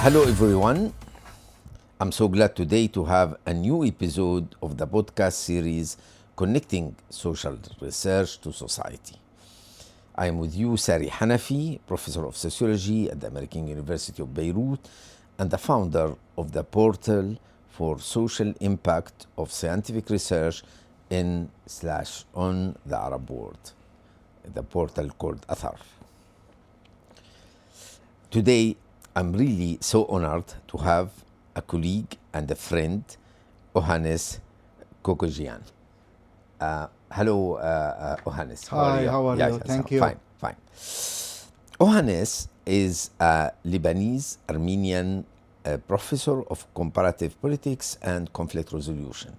Hello everyone. I'm so glad today to have a new episode of the podcast series Connecting Social Research to Society. I am with you, Sari Hanafi, Professor of Sociology at the American University of Beirut and the founder of the Portal for Social Impact of Scientific Research in/on the Arab world, the portal called Athar. Today, I'm really so honored to have a colleague and a friend, Ohannes Geukjian. Hello, Ohannes. Hi, how are you? Thank you. Fine. Ohannes is a Lebanese-Armenian professor of comparative politics and conflict resolution.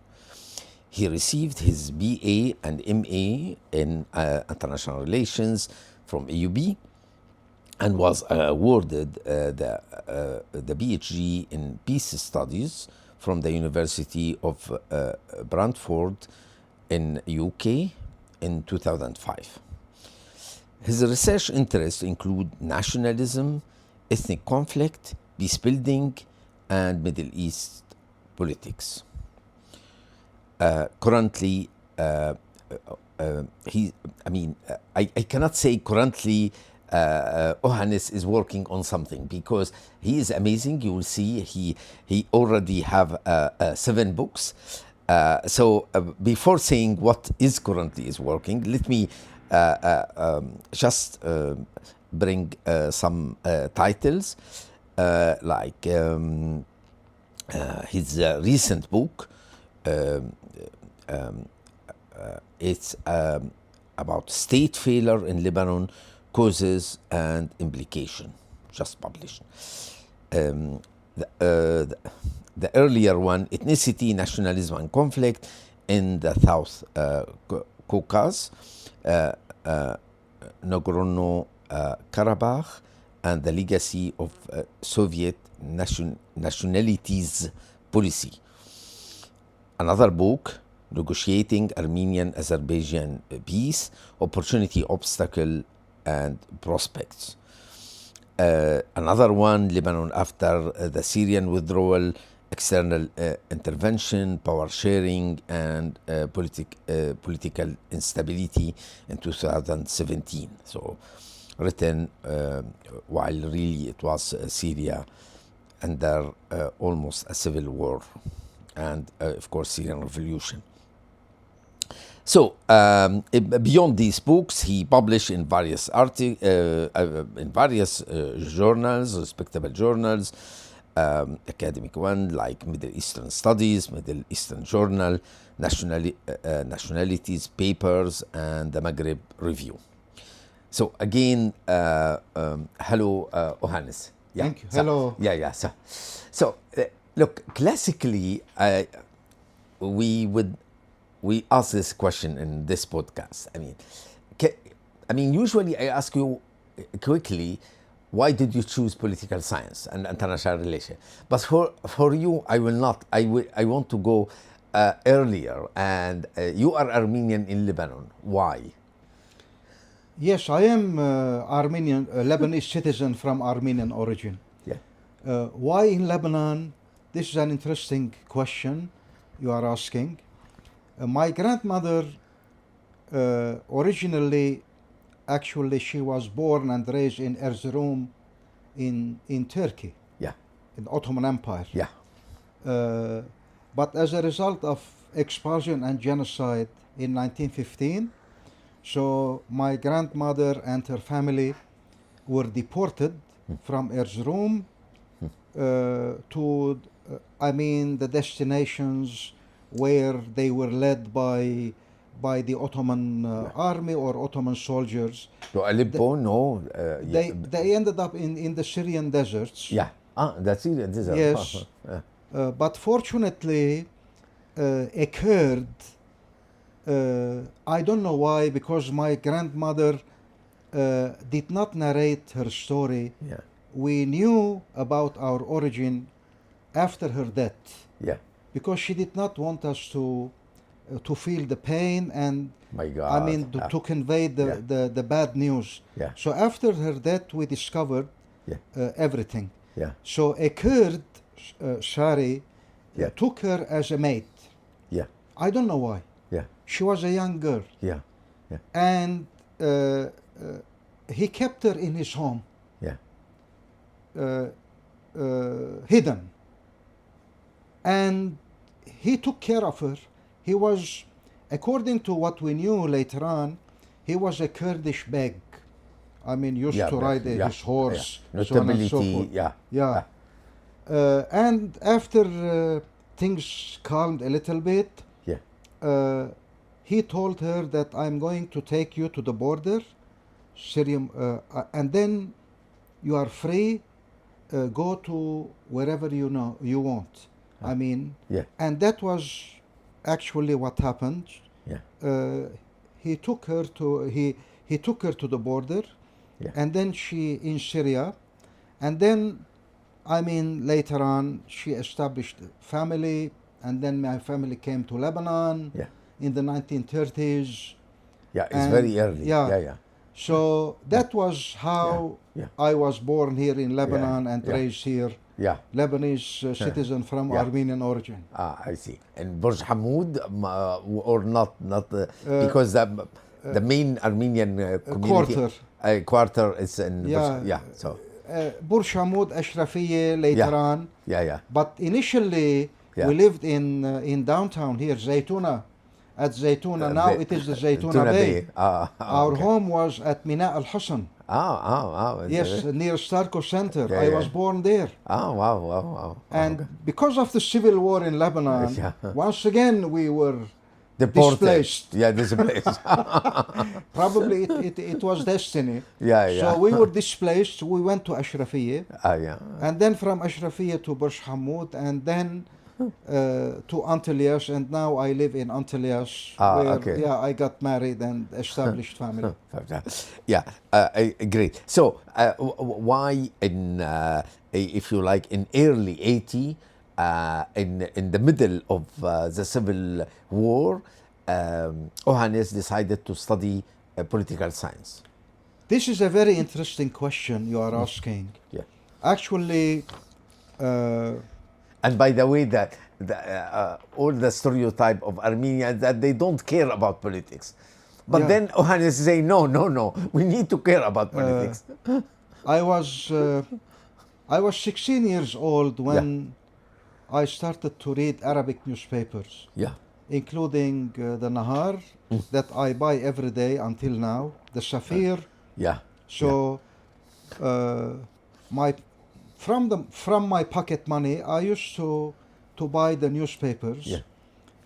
He received his BA and MA in international relations from AUB and was awarded the PhD in Peace Studies from the University of Bradford in UK in 2005. His research interests include nationalism, ethnic conflict, peace building, and Middle East politics. Currently, I cannot say currently Ohannes is working on something because he is amazing. You will see he already have 7 books. So before saying what is currently is working, let me just bring some titles like his recent book. It's about state failure in Lebanon, causes and implication, just published. The earlier one, Ethnicity, Nationalism and Conflict in the South Caucasus, Nagorno-Karabakh, and the legacy of Soviet nationalities policy. Another book, Negotiating Armenian-Azerbaijani Peace, Opportunity, Obstacle, and Prospects. Another one, Lebanon after the Syrian Withdrawal, External Intervention, Power Sharing, and Political Instability in 2017. So written while really it was Syria under almost a civil war and of course Syrian revolution. So beyond these books, he published in various journals, respectable journals, academic one like Middle Eastern Studies, Middle Eastern Journal, Nationalities Papers, and the Maghreb Review. So again, hello, Ohannes. Yeah. Thank you. Hello. So look, classically, we ask this question in this podcast. I mean, usually I ask you quickly, why did you choose political science and international relations? But for you, I will not. I want to go earlier. And you are Armenian in Lebanon. Why? Yes, I am Armenian, Lebanese citizen from Armenian origin. Yeah. Why in Lebanon? This is an interesting question you are asking. My grandmother, originally, actually, she was born and raised in Erzurum in Turkey, in the Ottoman Empire. Yeah. But as a result of expulsion and genocide in 1915, so my grandmother and her family were deported from Erzurum to, the destinations where they were led by the Ottoman army or Ottoman soldiers. So Aleppo, no. They ended up in the Syrian deserts. Yeah. The Syrian desert. Yes. But fortunately, a Kurd, I don't know why, because my grandmother did not narrate her story. Yeah. We knew about our origin after her death. Yeah. Because she did not want us to feel the pain and My God. to convey the bad news. Yeah. So after her death, we discovered everything. Yeah. So a Kurd, Shari, Yeah. took her as a mate. Yeah. I don't know why. Yeah. She was a young girl. Yeah. And he kept her in his home, Yeah. hidden. And he took care of her. He was, according to what we knew later on, he was a Kurdish beg. I mean, used to ride his horse, so on and so forth. Yeah. And after things calmed a little bit, he told her that I'm going to take you to the border, Syrian, and then you are free. Go to wherever you want. I mean, and that was actually what happened. He took her to the border, and then she in Syria, and then I mean later on she established a family, and then my family came to Lebanon in the 1930s. Yeah, it's very early. So that was how I was born here in Lebanon and raised here. Lebanese citizen from Armenian origin. I see. And Burj Hamoud, or not because the main Armenian community quarter is in Burj. So Burj Hamoud, Ashrafiyya later on. But initially we lived in downtown here, Zaytuna. At Zaytuna, now it is the Zaytuna Bay. Our home was at Mina al-Husn. Yes, near Starko Center. I was born there. Wow. And because of the civil war in Lebanon, once again we were deported. Displaced. Displaced. Probably it was destiny. So we were displaced. We went to Ashrafiyya. And then from Ashrafiyya to Burj Hamoud, and then to Antelias, and now I live in Antelias, where I got married and established family. Great. So why in if you like in early 80 in the middle of the civil war, Ohannes decided to study political science? This is a very interesting question you are asking. Actually, and by the way, that all the stereotype of Armenians that they don't care about politics, but then Ohannes say no, we need to care about politics. I was 16 years old when I started to read Arabic newspapers, including the Nahar that I buy every day until now, the Safir. So from my pocket money, I used to buy the newspapers,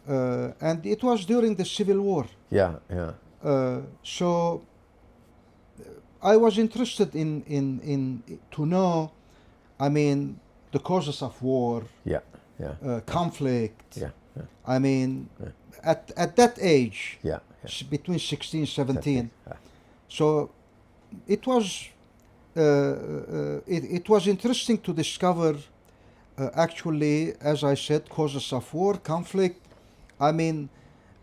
and it was during the Civil War. So I was interested in to know, I mean, the causes of war, conflict. I mean, at that age, between 16 and 17. So it was it was interesting to discover actually, as I said, causes of war, conflict. I mean,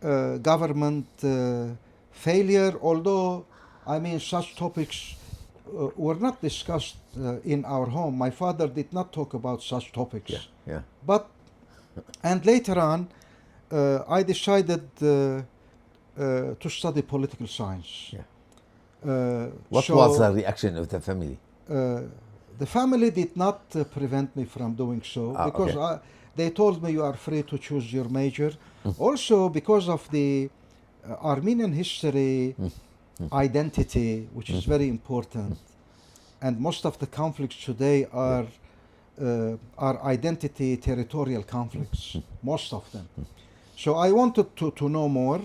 government failure. Although, I mean, such topics were not discussed in our home. My father did not talk about such topics. But, and later on, I decided to study political science. What was the reaction of the family? The family did not prevent me from doing so, because they told me you are free to choose your major. Also because of the Armenian history, identity, which is very important. And most of the conflicts today are identity territorial conflicts, most of them. So I wanted to know more,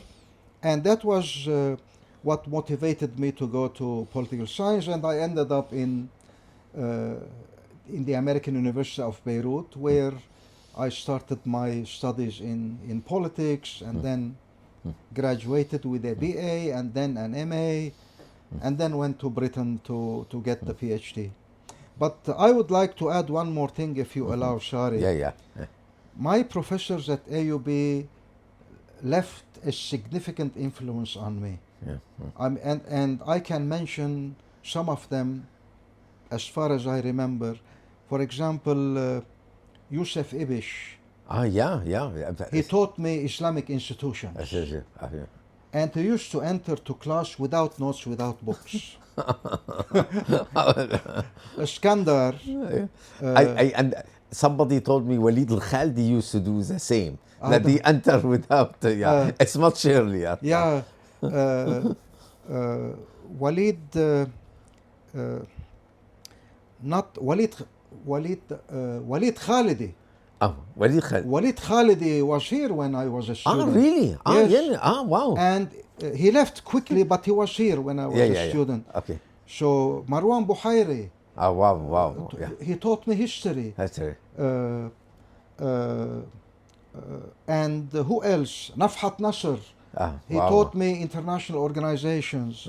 and that was what motivated me to go to political science, and I ended up in the American University of Beirut, where I started my studies in politics, and then graduated with a BA and then an MA, and then went to Britain to get the PhD. But I would like to add one more thing, if you allow, Shari. My professors at AUB left a significant influence on me. And I can mention some of them as far as I remember. For example, Yusuf Ibish, yeah. he taught me Islamic institutions. And he used to enter to class without notes, without books. Iskandar. And somebody told me Walid al-Khaldi used to do the same. That he entered without, it's much earlier. Yeah. Walid, not Walid Khalidi. Oh, Walid Khaldi. Walid Khalidi was here when I was a student. Ah, really? Ah, yes. yeah. Ah, wow. And he left quickly, but he was here when I was a student. Okay. So Marwan Buhairi. Ah, wow. Yeah. He taught me history. History. And who else? Nafhat Nasser. He taught me international organizations.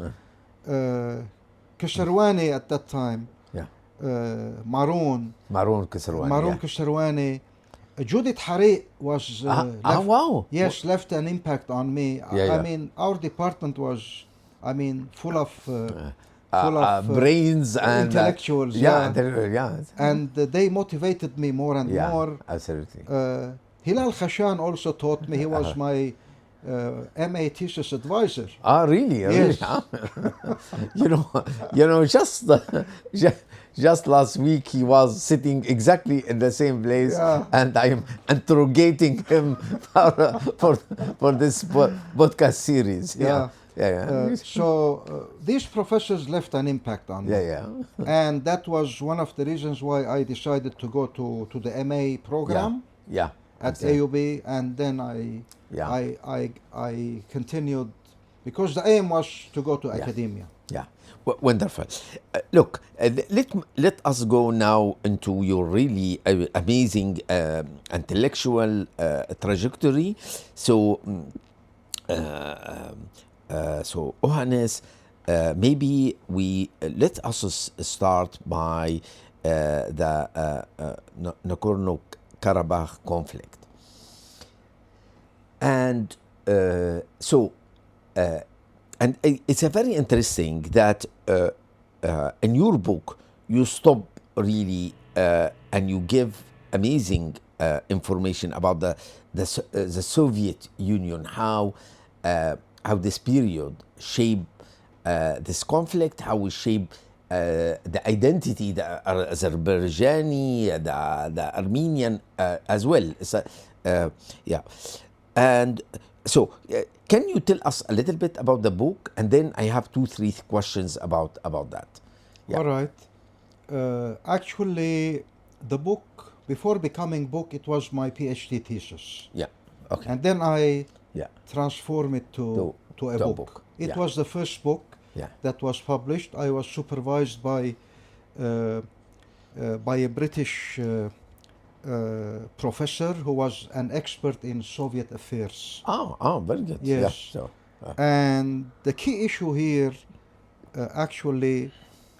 Kasharwani at that time. Yeah. Maroon Kasharwani. Judith Hari was wow. Yes, left an impact on me. I mean, our department was, full of brains and intellectuals. And they motivated me more and more. Absolutely. Hilal Khashan also taught me. He was my MA thesis advisor. Ah, really? Yes. Just last week he was sitting exactly in the same place, and I am interrogating him for this podcast series. So these professors left an impact on me. And that was one of the reasons why I decided to go to the MA program. At AUB, and then I continued because the aim was to go to academia. Wonderful. Look, let us go now into your really amazing intellectual trajectory. So Ohannes, maybe let us start by the Nagorno-Karabakh conflict. And and it's a very interesting that in your book you stop really and you give amazing information about the Soviet Union, how this period shaped this conflict, how it shaped the identity, the Azerbaijani, the Armenian as well. And so, can you tell us a little bit about the book, and then I have 2-3 questions about that. All right. Actually, the book, before becoming book, it was my PhD thesis. Okay. And then I transformed it to a book. It was the first book that was published. I was supervised by a British professor who was an expert in Soviet affairs. Oh, very good. Yes. And the key issue here actually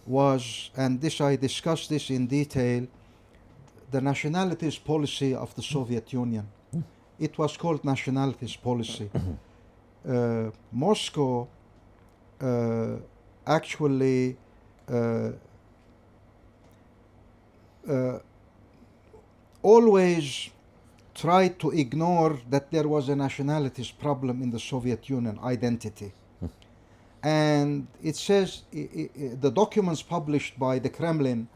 was, and this I discussed this in detail, the nationalities policy of the Soviet Union. It was called nationalities policy. Moscow actually always tried to ignore that there was a nationalities problem in the Soviet Union identity. And it says, the documents published by the Kremlin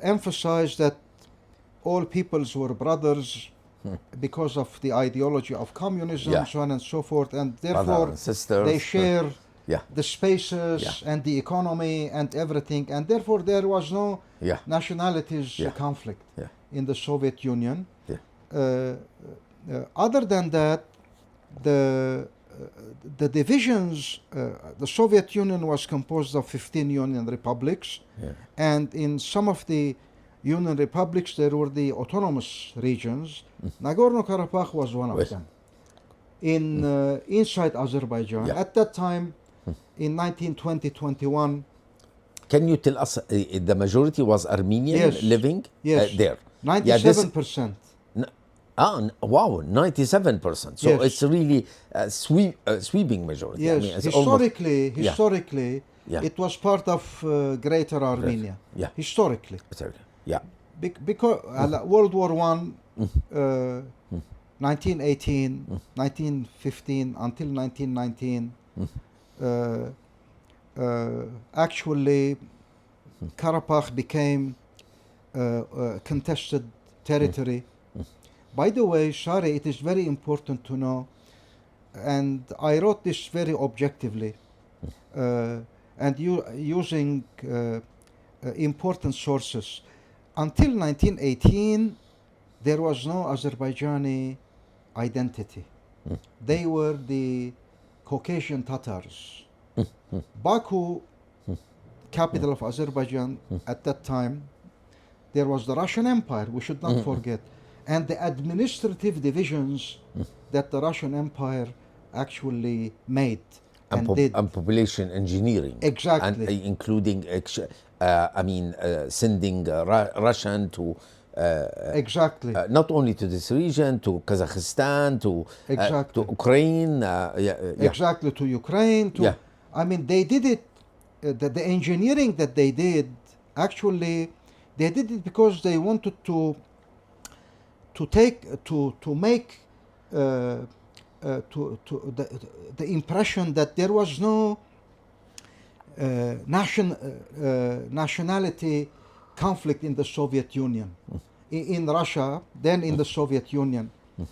emphasized that all peoples were brothers because of the ideology of communism, so on and so forth, and therefore they share the spaces and the economy and everything, and therefore there was no nationalities conflict in the Soviet Union. Other than that, the divisions, the Soviet Union was composed of 15 Union republics, and in some of the Union republics there were the autonomous regions. Nagorno-Karabakh was one of them. Inside Azerbaijan, at that time, in 1920-21. Can you tell us the majority was Armenian living there? 97%. Wow, 97%. So it's really a sweeping majority. Yes, historically, Yeah. It was part of Greater Armenia, Yeah. historically. Yeah. Because World War I, 1918, 1915 until 1919, actually Karabakh became contested territory. By the way, Shari, it is very important to know, and I wrote this very objectively, and using important sources. Until 1918, there was no Azerbaijani identity. They were the Caucasian Tatars. Baku, capital of Azerbaijan at that time, there was the Russian Empire, we should not forget, and the administrative divisions that the Russian Empire actually made and did. And population engineering. Exactly. And including, sending Russian to exactly. Not only to this region, to Kazakhstan, to Ukraine. Exactly, to Ukraine. I mean, they did it, the engineering that they did, actually, they did it because they wanted to make the impression that there was no nationality conflict in the Soviet Union, in Russia, then in the Soviet Union,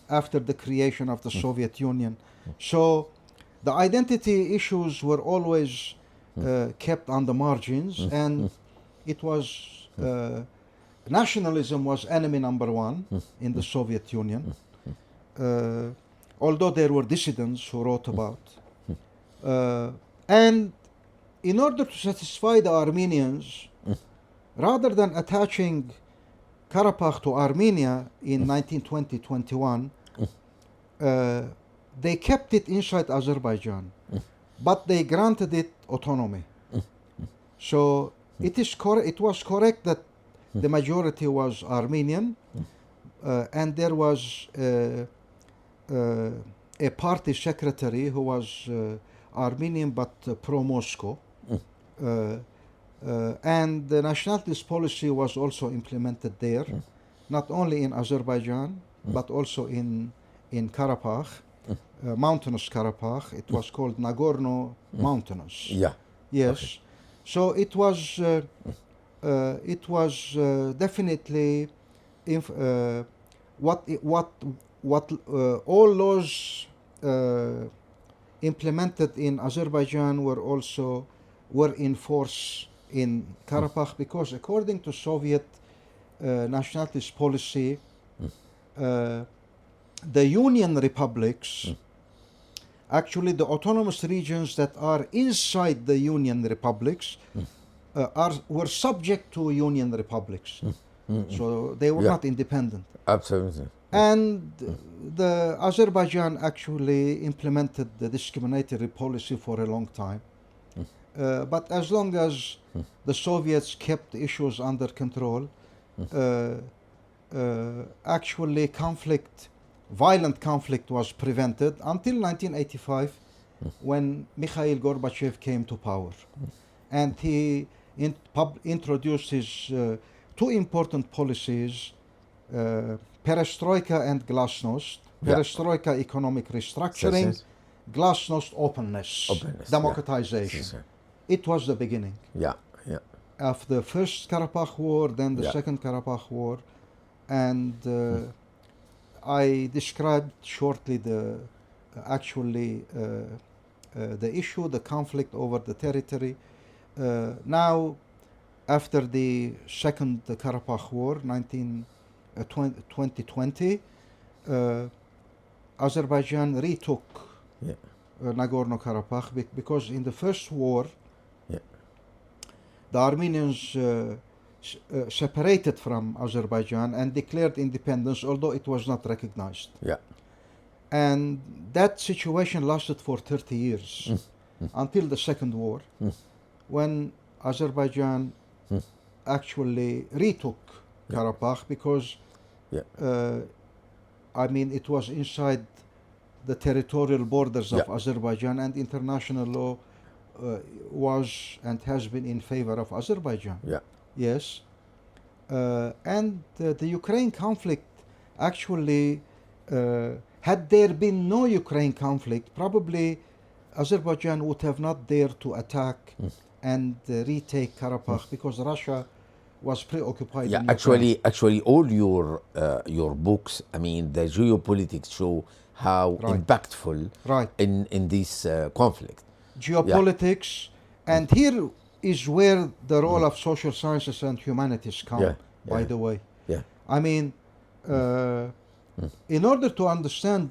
after the creation of the Soviet Union. So the identity issues were always kept on the margins, and it was nationalism was enemy number one in the Soviet Union, although there were dissidents who wrote about. And in order to satisfy the Armenians, rather than attaching Karabakh to Armenia in 1920-21, they kept it inside Azerbaijan, but they granted it autonomy. So it was correct that the majority was Armenian, and there was a party secretary who was Armenian but pro-Moscow. And the nationalities policy was also implemented there, not only in Azerbaijan, but also in Karabakh, mountainous Karabakh. It was called Nagorno Mountainous. Yeah. Yes. Okay. So it was definitely what all laws implemented in Azerbaijan were in force in Karabakh, because according to Soviet nationalities policy, the Union republics, actually the autonomous regions that are inside the Union republics, were subject to Union republics. So they were not independent. Absolutely. And the Azerbaijan actually implemented the discriminatory policy for a long time. But as long as the Soviets kept issues under control, actually violent conflict was prevented until 1985, when Mikhail Gorbachev came to power. And he introduced his two important policies, perestroika and glasnost. Perestroika, economic restructuring, glasnost, openness, democratization. It was the beginning. Of the first Karabakh War, then the second Karabakh War, and I described shortly the issue, the conflict over the territory. Now, after the second Karabakh War, 2020, Azerbaijan retook Nagorno-Karabakh, because in the first war, the Armenians separated from Azerbaijan and declared independence, although it was not recognized. And that situation lasted for 30 years, until the second war, when Azerbaijan actually retook Karabakh, because it was inside the territorial borders of Azerbaijan, and international law was and has been in favor of Azerbaijan. Yeah. Yes. And the Ukraine conflict actually, had there been no Ukraine conflict, probably Azerbaijan would have not dared to attack and retake Karabakh because Russia was preoccupied. Yeah, in Ukraine. actually, all your books, I mean, the geopolitics show how Right. impactful Right. in this conflict. Geopolitics, and here is where the role of social sciences and humanities come, Yeah, by yeah. the way. Yeah. I mean, in order to understand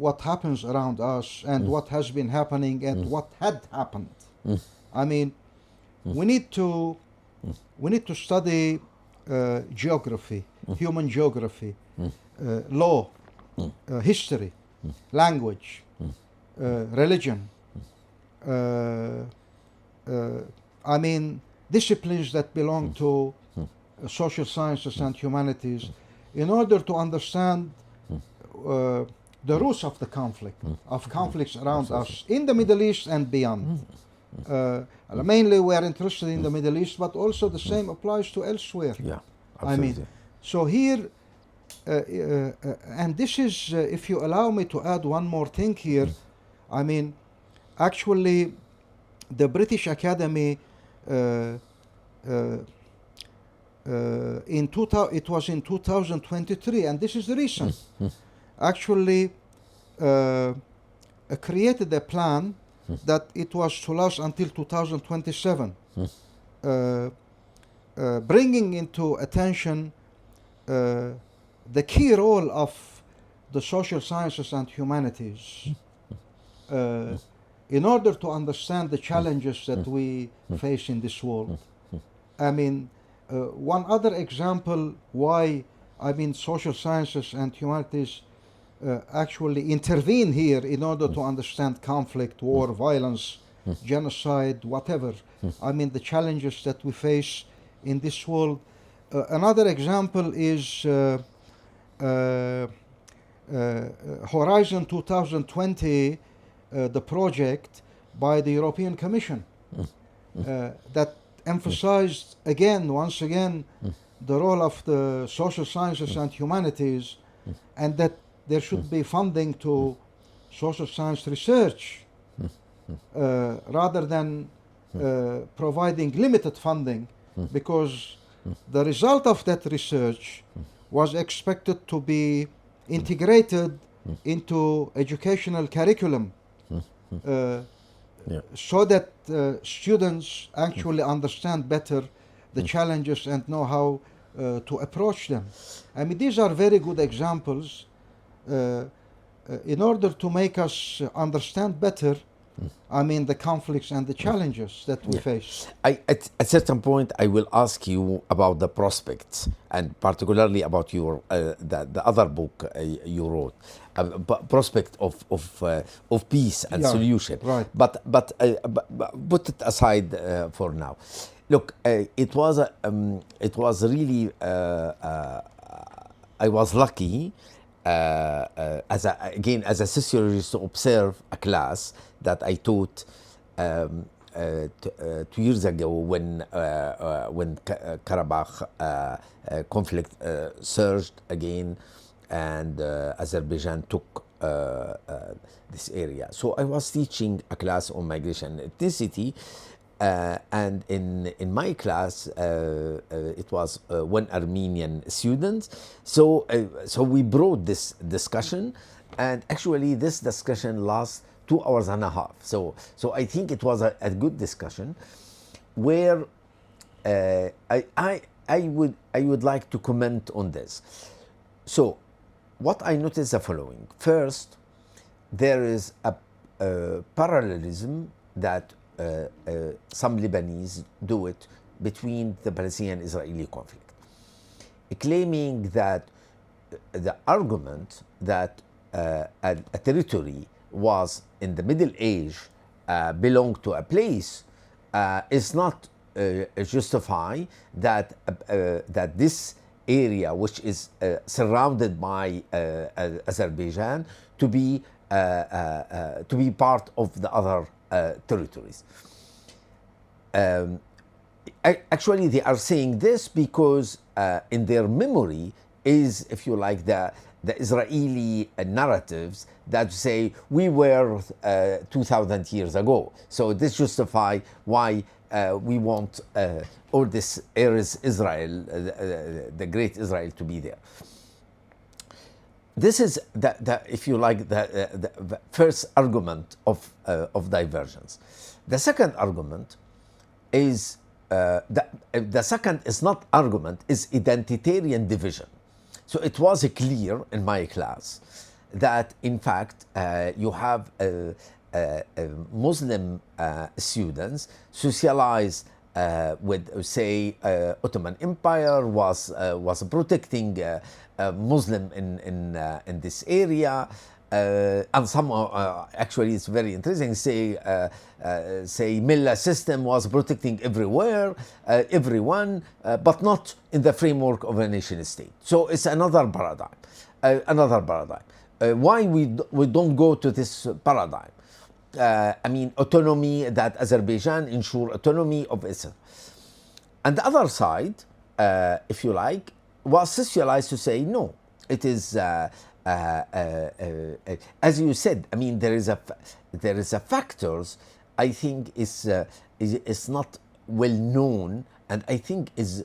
what happens around us and what has been happening and what had happened, I mean, we need to study geography, human geography, law, history, language, religion. I mean, disciplines that belong to social sciences and humanities, in order to understand the roots of the conflict, of conflicts around us in the Middle East and beyond. Mainly we are interested in the Middle East, but also the same applies to elsewhere. Yeah, I absolutely. mean, so here, and this is, if you allow me to add one more thing here, I mean, actually, the British Academy, it was in 2023, and this is recent, actually created a plan that it was to last until 2027, bringing into attention the key role of the social sciences and humanities in order to understand the challenges that we face in this world. I mean, one other example why, I mean, social sciences and humanities actually intervene here in order to understand conflict, war, violence, genocide, whatever. I mean, the challenges that we face in this world. Another example is Horizon 2020, the project by the European Commission that emphasized once again, the role of the social sciences and humanities, and that there should be funding to social science research rather than providing limited funding, because the result of that research was expected to be integrated into educational curriculum so that students actually understand better the challenges and know how to approach them. I mean, these are very good examples in order to make us understand better, I mean, the conflicts and the challenges that we face. At a certain point, I will ask you about the prospects, and particularly about your the other book you wrote, prospect of peace and solution. Right. But put it aside for now. Look, it was really I was lucky. As a sociologist, to observe a class that I taught 2 years ago when Karabakh conflict surged again, and Azerbaijan took this area. So I was teaching a class on migration and ethnicity. And in my class, it was one Armenian student. So we brought this discussion, and actually this discussion lasts 2 hours and a half. So I think it was a good discussion, where I would like to comment on this. So what I noticed the following: first, there is a parallelism that some Lebanese do it between the Palestinian-Israeli conflict, claiming that the argument that a territory was in the Middle Age, belonged to a place, is not justify that this area, which is surrounded by Azerbaijan, to be part of the other territories. Actually, they are saying this because in their memory is, if you like, the Israeli narratives that say we were 2,000 years ago. So this justifies why we want all this Eretz Israel, the great Israel, to be there. This is if you like, the first argument of divergence. The second argument is the second is not argument, is identitarian division. So it was clear in my class that in fact you have Muslim students socialized with, say, Ottoman Empire was protecting Muslim in this area. And some actually, it's very interesting. Say Millah system was protecting everywhere, everyone, but not in the framework of a nation state. So it's another paradigm. Why we don't go to this paradigm? I mean, autonomy, that Azerbaijan ensure autonomy of itself. And the other side, if you like, was socialized to say no. It is. As you said, I mean, there is a factors I think is not well known, and I think is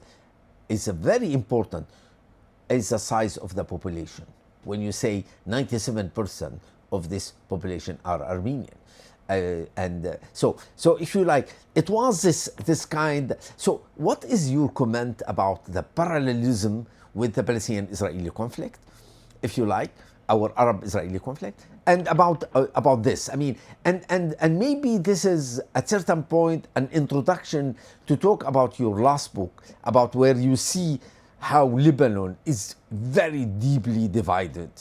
a very important, is the size of the population. When you say 97% of this population are Armenian, so if you like, it was this kind. So what is your comment about the parallelism with the Palestinian-Israeli conflict, if you like, our Arab-Israeli conflict, and about this? I mean, and maybe this is at certain point an introduction to talk about your last book, about where you see how Lebanon is very deeply divided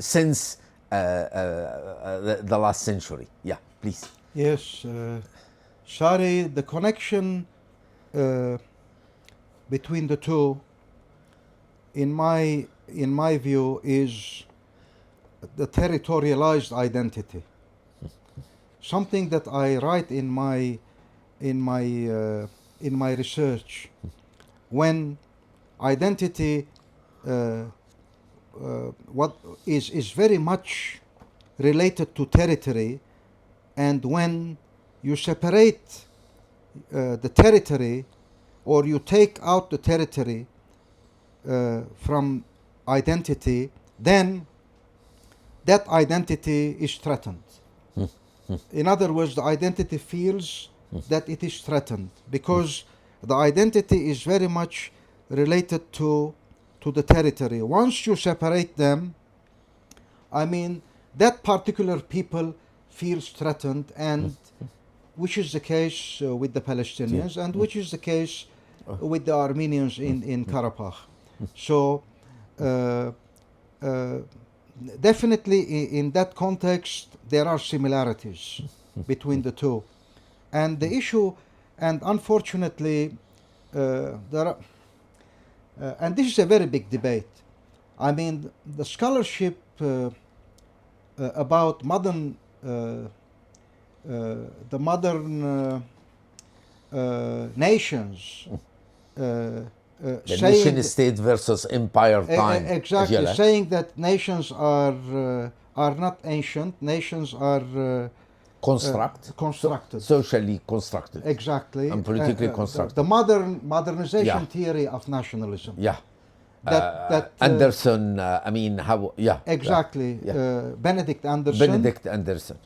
since the last century. Yeah, please. Yes, Shari, the connection between the two, in my view, is the territorialized identity. Something that I write in my research, when identity what is very much related to territory, and when you separate the territory, or you take out the territory from identity, then that identity is threatened. In other words, the identity feels that it is threatened, because the identity is very much related to the territory. Once you separate them, I mean, that particular people feels threatened, and which is the case with the Palestinians, and which is the case with the Armenians in Karabakh. So definitely in that context there are similarities between the two, and the issue, and unfortunately there are, and this is a very big debate. I mean, the scholarship about modern the modern nations, the nation state versus empire time. Exactly, saying that nations are not ancient, nations are constructed, socially constructed, exactly, and politically constructed. The modernization theory of nationalism. Yeah. That Anderson, I mean, how? Yeah. Exactly. Yeah. Benedict Anderson.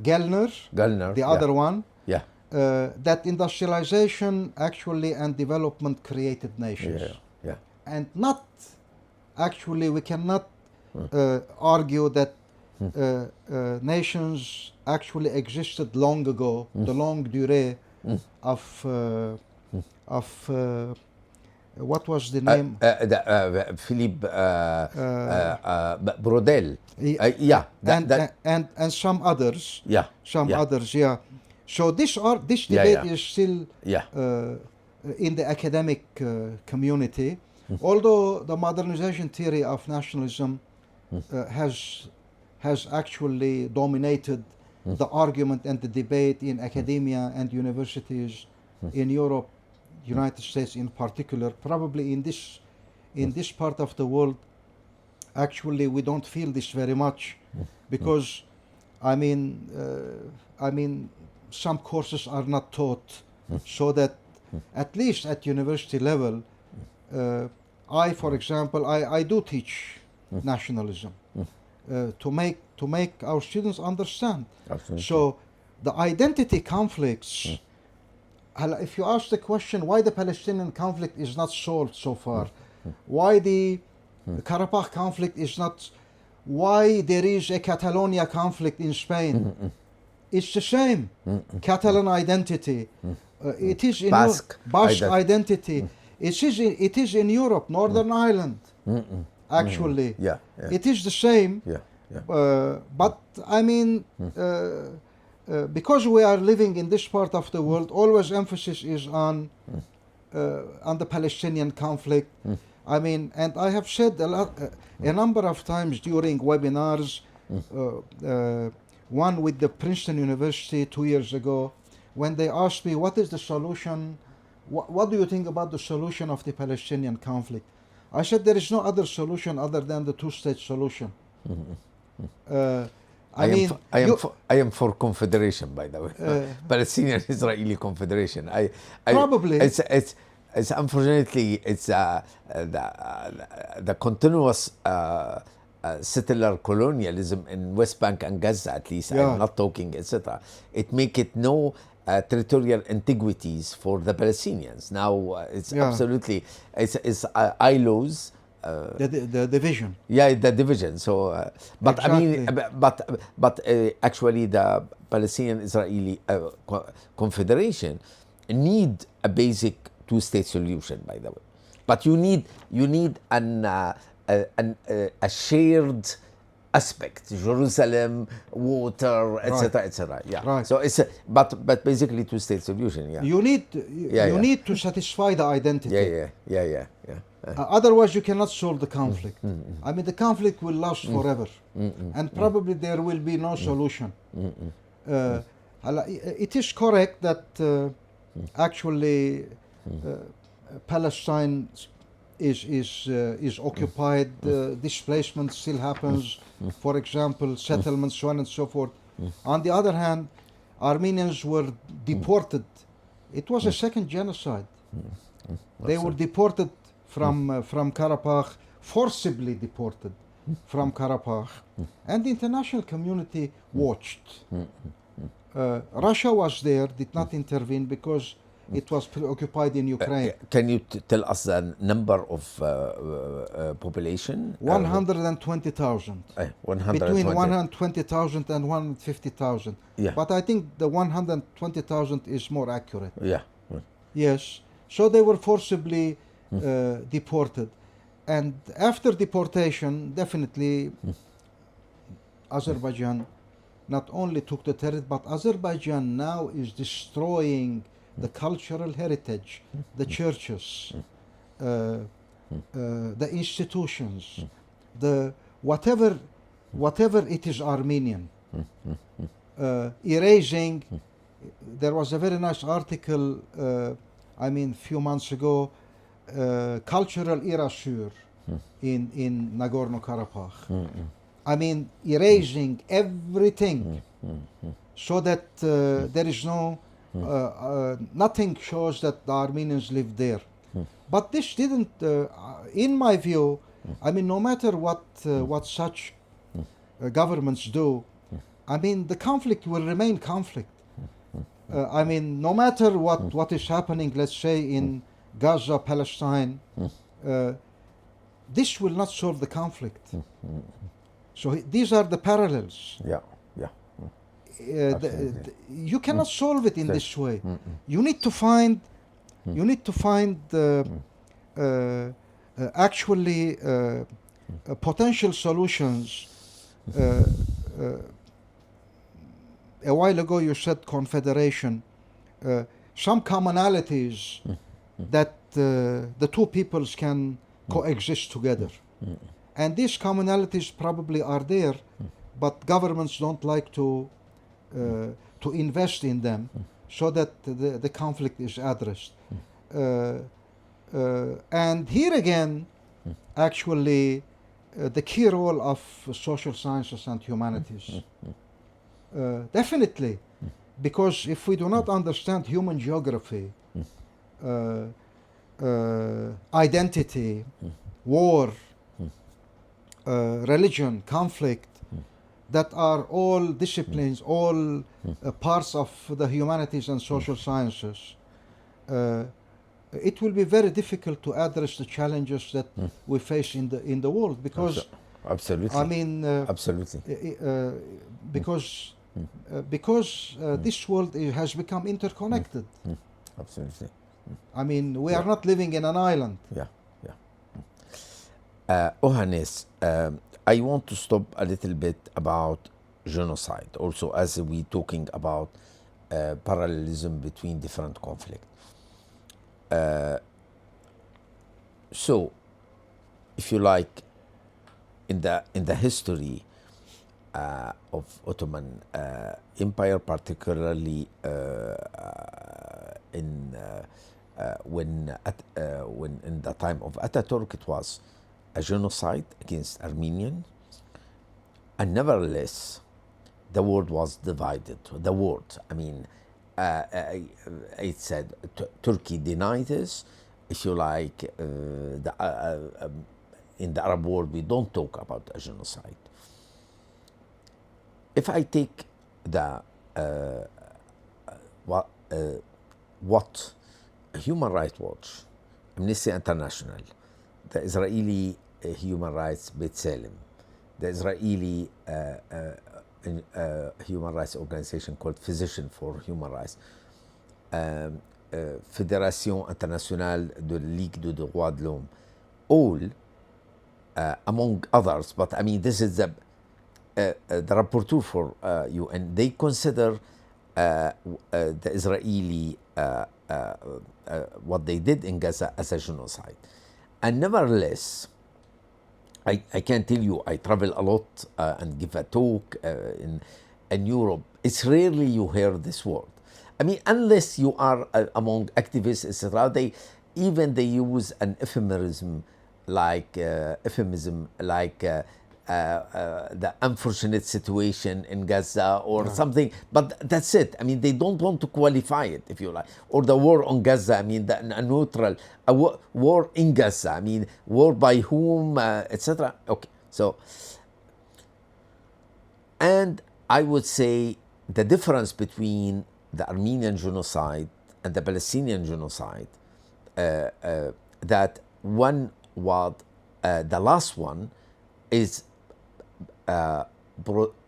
Gellner. The other one. Yeah. That industrialization actually and development created nations. Yeah. And not actually, we cannot argue that nations actually existed long ago. The longue durée of what was the name? Philippe Brodel. And some others. Yeah. Others. Yeah. So this debate is still in the academic community, although the modernization theory of nationalism has actually dominated the argument and the debate in academia and universities in Europe, United States in particular. Probably in this part of the world, actually we don't feel this very much, because I mean some courses are not taught, so that at least at university level, I, for example, I do teach nationalism to make our students understand. Absolutely. So the identity conflicts, if you ask the question why the Palestinian conflict is not solved so far, why the Karabakh conflict is not, why there is a Catalonia conflict in Spain, it's the same. Catalan identity, it is in Basque identity. It is in Europe, Northern Ireland, actually. Yeah. It is the same. But I mean, because we are living in this part of the world, always emphasis is on the Palestinian conflict. I mean, and I have said a number of times during webinars, one with the Princeton University 2 years ago, when they asked me, what is the solution? What do you think about the solution of the Palestinian conflict? I said there is no other solution other than the two-state solution. I am for confederation, by the way. Palestinian-Israeli confederation. Probably. It's unfortunately it's the continuous settler colonialism in West Bank and Gaza, at least. I'm not talking, etc. It make it no territorial antiguities for the Palestinians. Now it's absolutely it's ILO's. The division. Yeah, the division. So, but exactly. I mean, but actually, the Palestinian-Israeli confederation need a basic two-state solution. By the way, but you need a shared aspect: Jerusalem, water, etc., etc. Yeah. Right. So it's but basically two-state solution. Yeah. You need to satisfy the identity. Yeah. Otherwise, you cannot solve the conflict. I mean, the conflict will last forever, and probably there will be no solution. It is correct that actually Palestine is occupied. Displacement still happens. For example, settlements, so on and so forth. On the other hand, Armenians were deported. It was a second genocide. They were deported from Karabakh, forcibly deported from Karabakh, and the international community watched. Russia was there, did not intervene because it was preoccupied in Ukraine. Can you tell us the number of population? 120,000. Between 120,000 and 150,000. Yeah. But I think the 120,000 is more accurate. Yeah. Yes. So they were forcibly deported. And after deportation, definitely Azerbaijan not only took the territory, but Azerbaijan now is destroying the cultural heritage, the churches, the institutions, the whatever it is Armenian, erasing. There was a very nice article, few months ago, cultural erasure in Nagorno-Karabakh. I mean, erasing everything so that there is no nothing shows that the Armenians lived there. But this didn't, in my view, no matter what such governments do, the conflict will remain conflict. No matter what is happening, let's say in Gaza, Palestine, this will not solve the conflict. So these are the parallels. Yeah. You cannot solve it in this way. You need to find actually potential solutions. A while ago you said confederation. Some commonalities that the two peoples can coexist together. And these commonalities probably are there, but governments don't like to to invest in them so that the conflict is addressed. And here again, actually, the key role of social sciences and humanities. Definitely, because if we do not understand human geography, identity, war, religion, conflict, that are all disciplines, all parts of the humanities and social sciences, it will be very difficult to address the challenges that we face in the world, because absolutely, I mean absolutely, because this world has become interconnected. Absolutely. I mean, we are not living in an island. Yeah, yeah. Ohannes, I want to stop a little bit about genocide, also as we talking about parallelism between different conflicts. So, if you like, in the history of Ottoman Empire, particularly when in the time of Ataturk, it was a genocide against Armenians, and nevertheless, the world was divided. The world, I mean, it said Turkey denied this. If you like, in the Arab world, we don't talk about a genocide. If I take the what Human Rights Watch, Amnesty International, the Israeli Human Rights B'Tselem, the Israeli human rights organization called Physicians for Human Rights, Fédération Internationale de Ligue des Droits de l'Homme, all, among others, but I mean, this is the rapporteur for UN, they consider the Israeli what they did in Gaza as a genocide. And nevertheless, I can tell you, I travel a lot and give a talk in Europe. It's rarely you hear this word. I mean, unless you are among activists, etc., they use an euphemism like the unfortunate situation in Gaza or something, but that's it. I mean, they don't want to qualify it, if you like, or the war on Gaza. I mean, a neutral war in Gaza. I mean, war by whom, etc. Okay, so, and I would say the difference between the Armenian genocide and the Palestinian genocide, that one was the last one is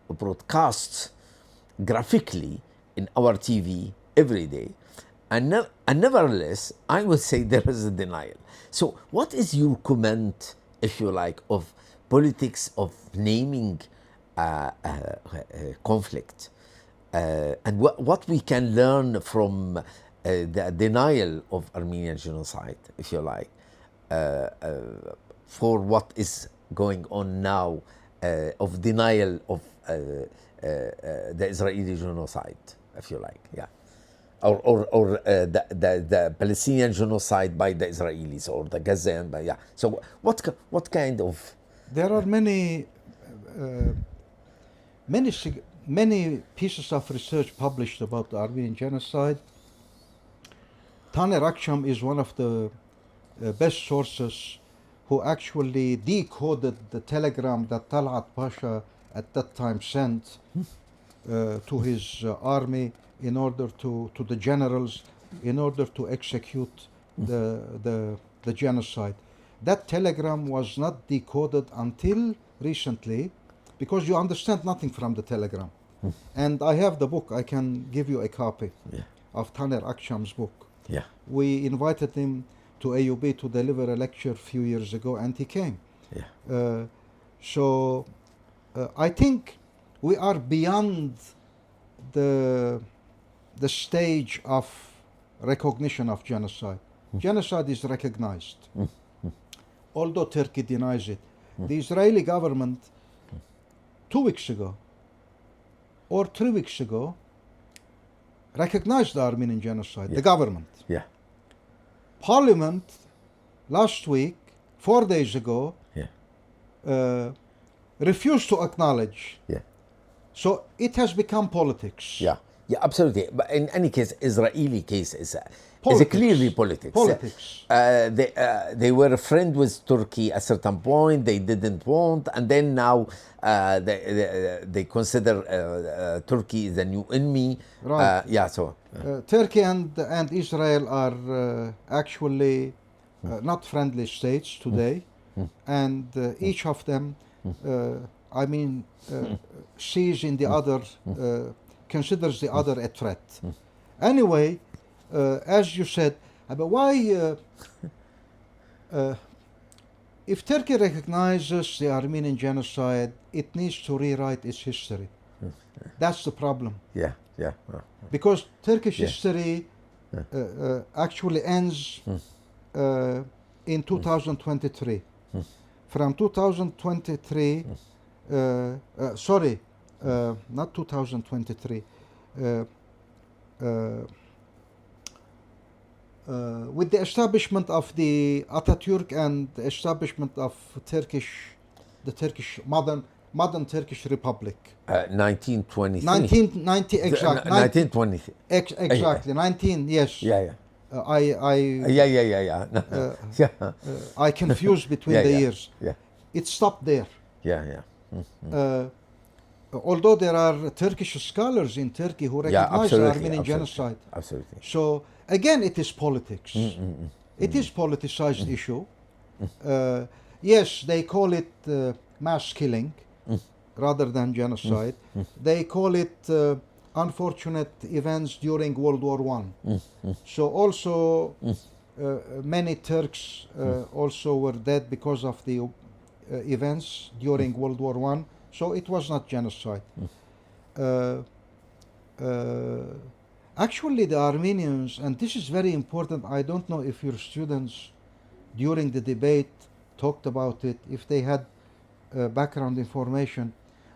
broadcast graphically in our TV every day, and nevertheless, I would say there is a denial. So, what is your comment, if you like, of politics of naming conflict, and what we can learn from the denial of Armenian genocide, if you like, for what is going on now, of denial of the Israeli genocide, if you like, yeah, or the Palestinian genocide by the Israelis, or the Gazan, by, yeah. So what kind of? There are many pieces of research published about the Armenian genocide. Taner Akşam is one of the best sources who actually decoded the telegram that Talat Pasha at that time sent to his army in order to the generals, in order to execute the genocide. That telegram was not decoded until recently, because you understand nothing from the telegram. And I have the book, I can give you a copy of Taner Akşam's book. Yeah. We invited him to AUB to deliver a lecture a few years ago, and he came. Yeah. So I think we are beyond the stage of recognition of genocide. Genocide is recognized, although Turkey denies it. The Israeli government 2 weeks ago or 3 weeks ago, recognized the Armenian genocide, Yeah. the government. Yeah. Parliament last week, 4 days ago, Yeah. refused to acknowledge. Yeah. So it has become politics. Yeah. Yeah, absolutely. But in any case, Israeli case is Politics. clearly politics. Politics. They were a friend with Turkey at a certain point. They didn't want, and then now they consider Turkey is the new enemy. Right. Yeah. So. Turkey and Israel are actually not friendly states today, and each of them, sees in the other, considers the other a threat. Anyway, as you said, but why, if Turkey recognizes the Armenian genocide, it needs to rewrite its history. That's the problem. Yeah. Because Turkish Yeah. history actually ends in 2023. From 2023, not 2023, with the establishment of the Atatürk and the establishment of the Turkish modern Turkish Republic. 1923. 1990 exactly. 1920. Exactly. 19. Yes. Yeah. I Yeah. I confused between the years. Yeah. It stopped there. Yeah. Although there are Turkish scholars in Turkey who recognize the Armenian genocide. Absolutely. So again, it is politics. It is politicized issue. Yes, they call it mass killing rather than genocide. They call it unfortunate events during World War I. So also many Turks also were dead because of the events during World War I. So it was not genocide. Actually, the Armenians, and this is very important, I don't know if your students during the debate talked about it, if they had background information.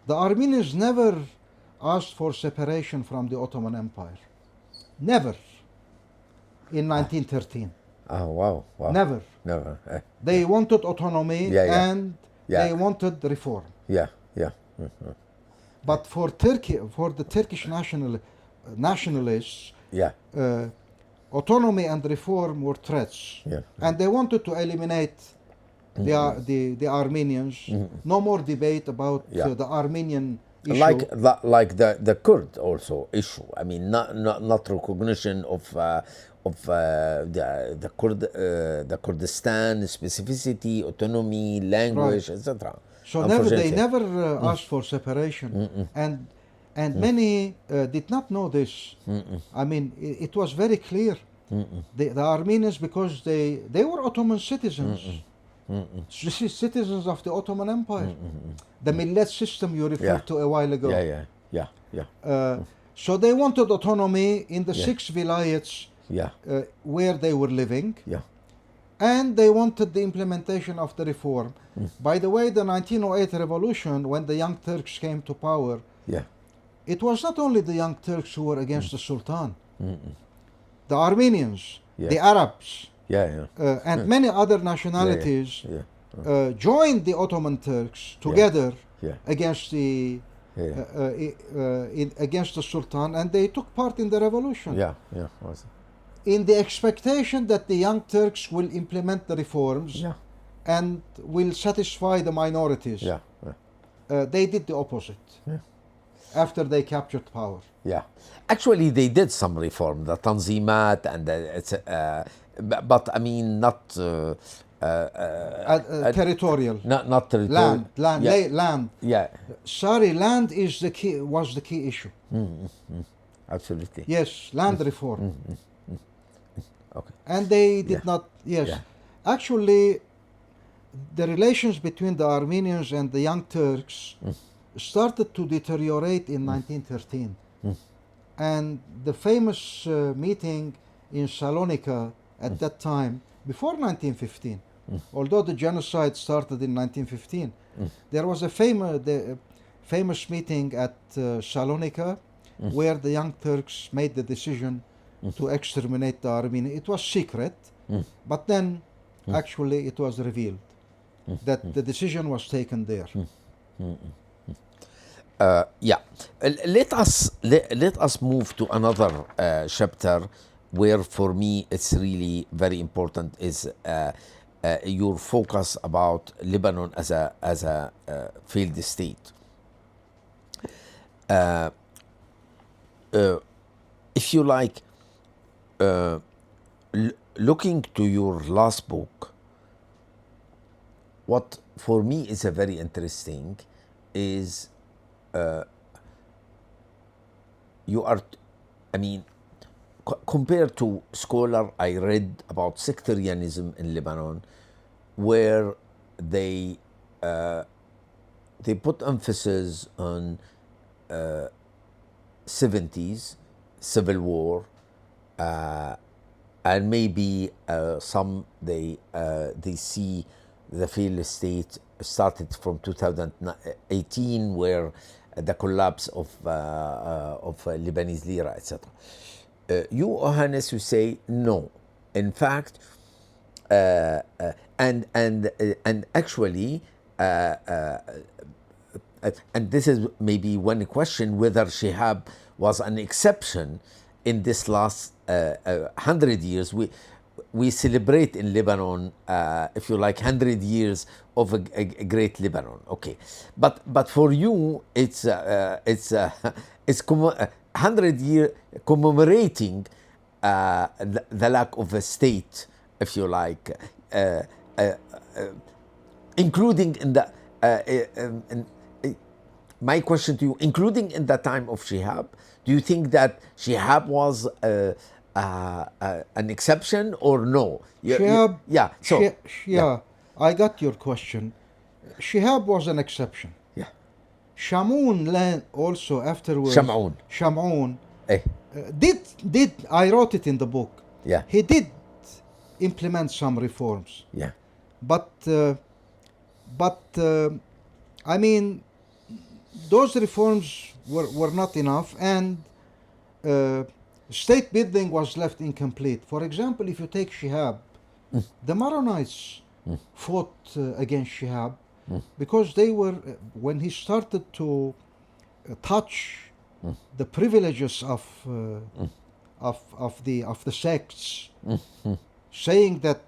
The Armenians never asked for separation from the Ottoman Empire. Never. In 1913. Oh, wow. Never. They wanted autonomy and they wanted reform. Yeah. But for Turkey, for the Turkish nationalists, autonomy and reform were threats. Yeah. And they wanted to eliminate the Armenians. No more debate about the Armenian issue. Like the Kurd also issue. I mean, not recognition of the Kurdistan specificity, autonomy, language, etc. So they never asked for separation, and many did not know this. I mean, it was very clear. The Armenians, because they were Ottoman citizens, citizens of the Ottoman Empire, the millet system you referred to a while ago. So they wanted autonomy in the 6 vilayets where they were living. And they wanted the implementation of the reform. By the way, the 1908 revolution, when the Young Turks came to power, it was not only the Young Turks who were against the Sultan. The Armenians, the Arabs, and many other nationalities joined the Ottoman Turks together against the against the Sultan, and they took part in the revolution. In the expectation that the Young Turks will implement the reforms and will satisfy the minorities. They did the opposite after they captured power. Actually, they did some reform, the Tanzimat and but I mean not territorial. Not territorial. Land. Sorry, land is was the key issue. Absolutely. Yes, land reform. Okay. And they did not. Actually, the relations between the Armenians and the Young Turks started to deteriorate in 1913. And the famous meeting in Salonika at that time, before 1915, although the genocide started in 1915, there was a famous meeting at Salonika, where the Young Turks made the decision to exterminate the Armenians. It was secret, but then actually it was revealed that the decision was taken there. Yeah, let us move to another chapter where, for me, it's really very important is your focus about Lebanon as a failed state. If you like, looking to your last book, what for me is a very interesting is you are, compared to scholar I read about sectarianism in Lebanon, where they put emphasis on 70s civil war, and maybe some they see the failed state started from 2018, where the collapse of Lebanese lira, etc. You, Ohannes, you say no. In fact, and actually, and this is maybe one question, whether Shihab was an exception in this last 100 years. We celebrate in Lebanon, if you like, 100 years of a great Lebanon. Okay, but for you, it's 100 year commemorating the lack of a state, if you like, including in the. My question to you, including in the time of Shihab, do you think that Shihab was an exception or no? Shihab, yeah. I got your question. Shihab was an exception. Yeah. Shamoun also afterwards. Shamoun eh. did I wrote it in the book. Yeah. He did implement some reforms. Yeah. But I mean, those reforms were not enough, and state building was left incomplete. For example, if you take Shihab, the Maronites fought against Shihab because they were, when he started to touch the privileges of the sects, saying that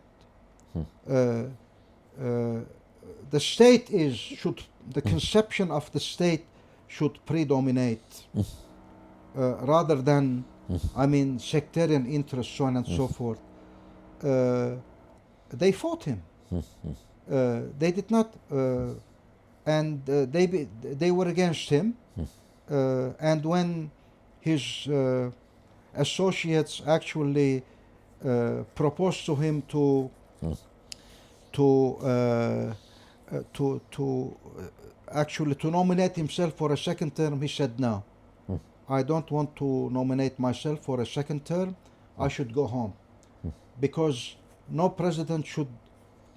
the state the conception of the state should predominate rather than, sectarian interests, so on and so forth. They fought him. They did not, and they were against him. And when his associates actually proposed to him to nominate himself for a second term, he said no. I don't want to nominate myself for a second term. I should go home, because no president should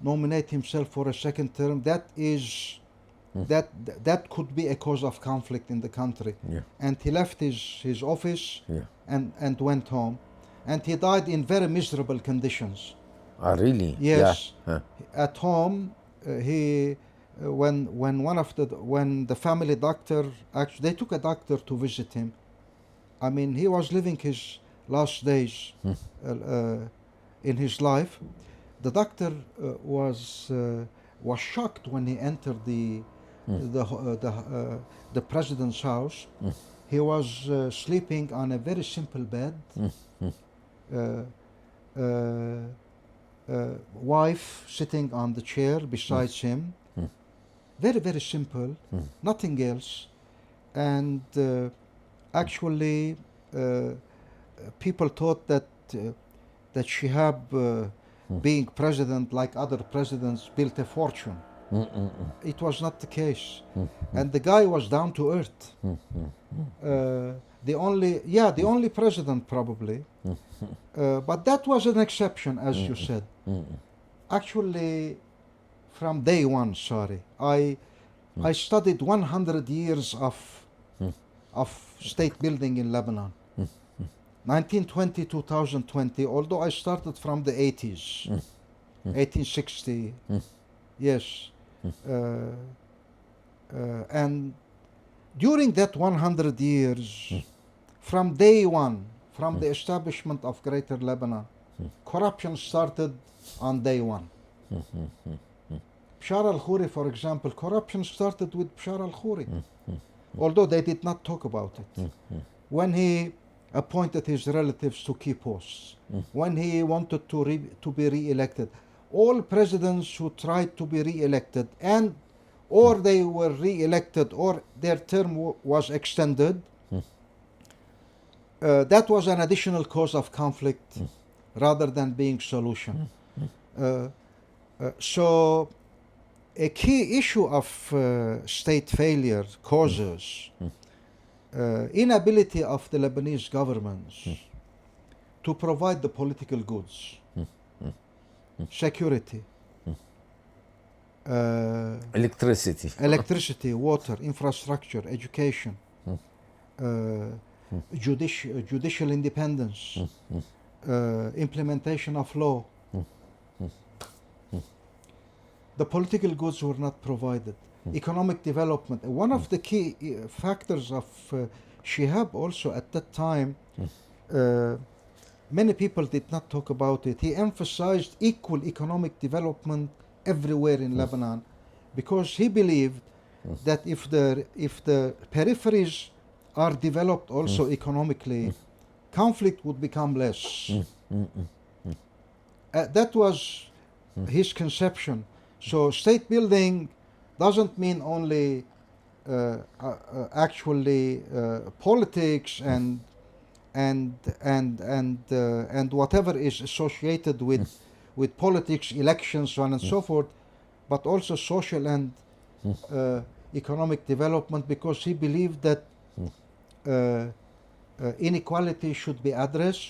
nominate himself for a second term. That is that could be a cause of conflict in the country. Yeah. And he left his office. Yeah. and went home, and he died in very miserable conditions. Ah, really? Yes. Yeah. At home, he when the family doctor, actually they took a doctor to visit him. He was living his last days in his life. The doctor was shocked when he entered the president's house. He was sleeping on a very simple bed. Wife sitting on the chair besides him. Very, very simple, nothing else. And actually, people thought that Shihab, being president like other presidents, built a fortune. It was not the case. And the guy was down to earth. The only president probably. But that was an exception, as you said. Actually, from day one, I studied 100 years of state building in Lebanon. 1920, 2020, although I started from the 80s, 1860, yes. And during that 100 years, from day one, from the establishment of Greater Lebanon, corruption started on day one. Bashar al-Khoury, for example, corruption started with Bashar al-Khoury, although they did not talk about it. When he appointed his relatives to key posts, when he wanted to be re-elected, all presidents who tried to be re-elected and or they were re-elected or their term was extended, that was an additional cause of conflict rather than being solution. So a key issue of state failure causes inability of the Lebanese governments to provide the political goods, security, electricity, water, infrastructure, education, judicial independence, implementation of law. The political goods were not provided. Economic development. One of the key factors of Shihab also at that time, many people did not talk about it. He emphasized equal economic development everywhere in Lebanon because he believed that if the peripheries are developed also economically, conflict would become less. That was his conception. So state building doesn't mean only actually politics and whatever is associated with politics, elections, so on and so forth, but also social and economic development, because he believed that inequality should be addressed,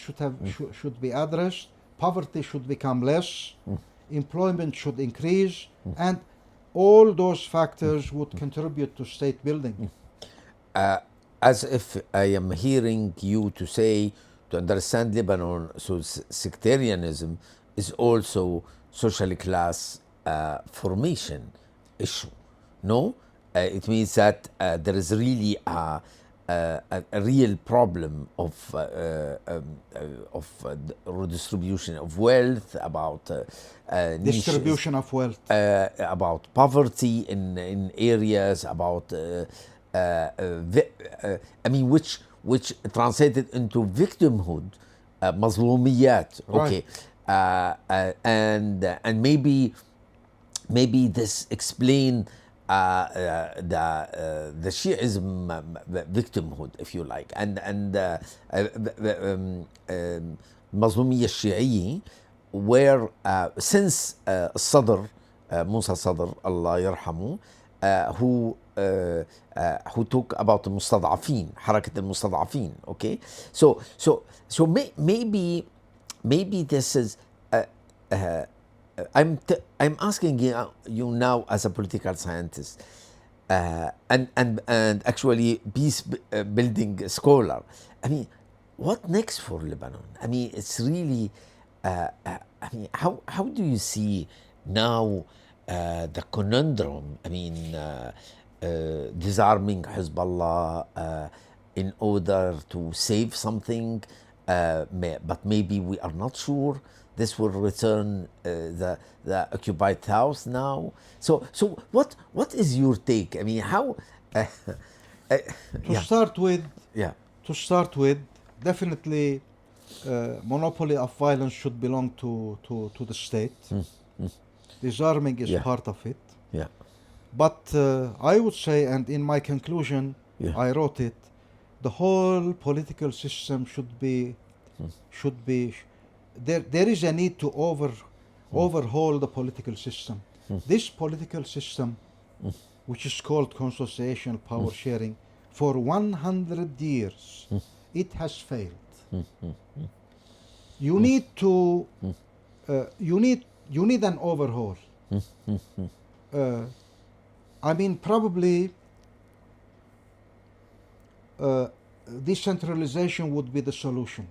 should be addressed, poverty should become less, employment should increase, and all those factors would contribute to state building. As if I am hearing you to say, to understand Lebanon, so sectarianism is also social class formation issue. No? It means that there is really a real problem of redistribution of wealth, about distribution of wealth, about poverty in areas, about I mean, which translated into victimhood, mazlumiyat. Okay, and maybe this explain the Shiism victimhood, if you like, and Mazlumiyya Shi'i, where since Sadr, Musa Sadr, Allah yarhamu, who talk about the Mustad'afin, حركة المستضعفين. Okay, so maybe this is. I'm asking you now as a political scientist and actually peace building scholar. I mean, what next for Lebanon? I mean, it's really. I mean, how do you see now the conundrum? I mean, disarming Hezbollah in order to save something, but maybe we are not sure. This will return the occupied house now. So what is your take? I mean, how? To start with, definitely, monopoly of violence should belong to the state. Disarming is part of it. Yeah. But I would say, and in my conclusion, I wrote it, the whole political system should be. There is a need to overhaul the political system. This political system, which is called consociation, power sharing, for 100 years, it has failed. You need to, you need an overhaul. I mean, probably decentralization would be the solution.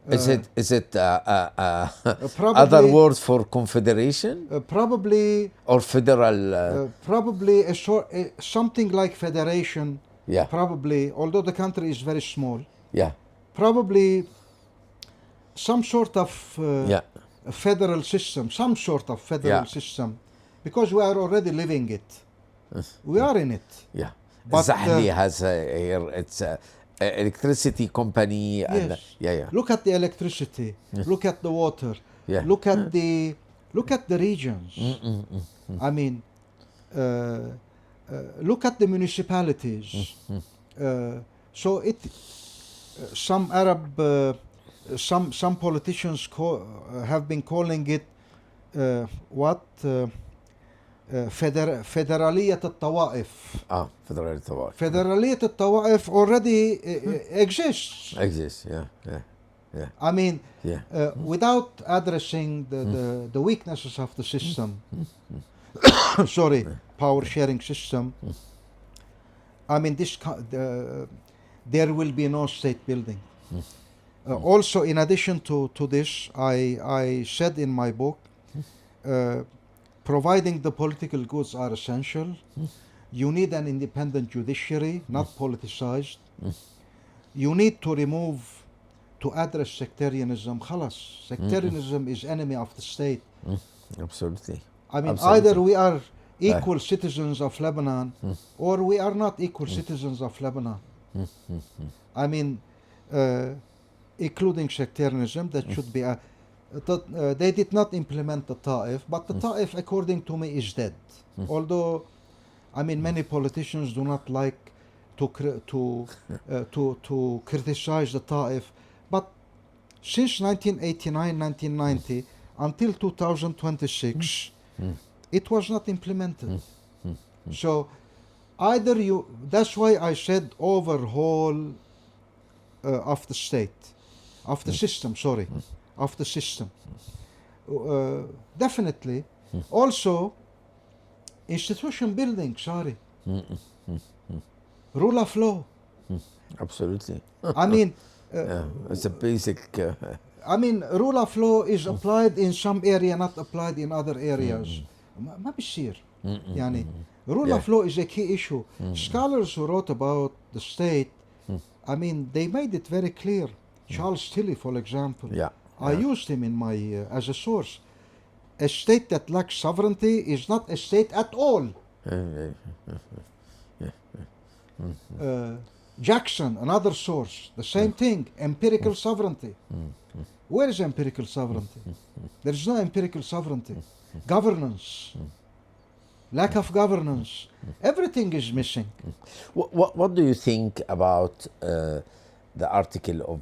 Is it other Probably, words for confederation probably, or federal? probably something like federation. Yeah. Probably, although the country is very small, Yeah. probably some sort of Yeah. federal system, some sort of federal Yeah. system, because we are already living it. We are in it. Yeah. But, Zahli has here, it's a electricity company. And, Yes. yeah. Look at the electricity. Look at the water. Yeah. Look at the regions. I mean, look at the municipalities. So some Arab, some politicians have been calling it what? فدرالية الطوائف. Federal Tawaf. فدرالية الطوائف already exists. Exists, yeah. I mean, Yeah. without addressing the weaknesses of the system, sorry, power sharing system, I mean, there will be no state building. Also, in addition to this, I said in my book, providing the political goods are essential. You need an independent judiciary, not politicized. You need to address sectarianism. Khalas. Sectarianism is enemy of the state. Absolutely. I mean, Absolutely. either we are equal citizens of Lebanon or we are not equal citizens of Lebanon. I mean, including sectarianism, that should be they did not implement the Ta'if, but the Ta'if, according to me, is dead. Although, I mean, many politicians do not like to criticize the Ta'if, but since 1989, 1990 until 2026, it was not implemented. So either that's why I said overhaul of the state, of the system, sorry, of the system. Definitely. Also, institution building, sorry. Rule of law. Absolutely. I mean, It's a basic. I mean, rule of law is applied in some area, not applied in other areas. ما بيصير. يعني rule of law is a key issue. Scholars who wrote about the state, I mean, they made it very clear. Charles Tilly, for example. Yeah. I used him in my as a source. A state that lacks sovereignty is not a state at all. Jackson, another source, the same thing, empirical sovereignty. Where is empirical sovereignty? There is no empirical sovereignty. Governance, lack of governance, everything is missing. What do you think about the article of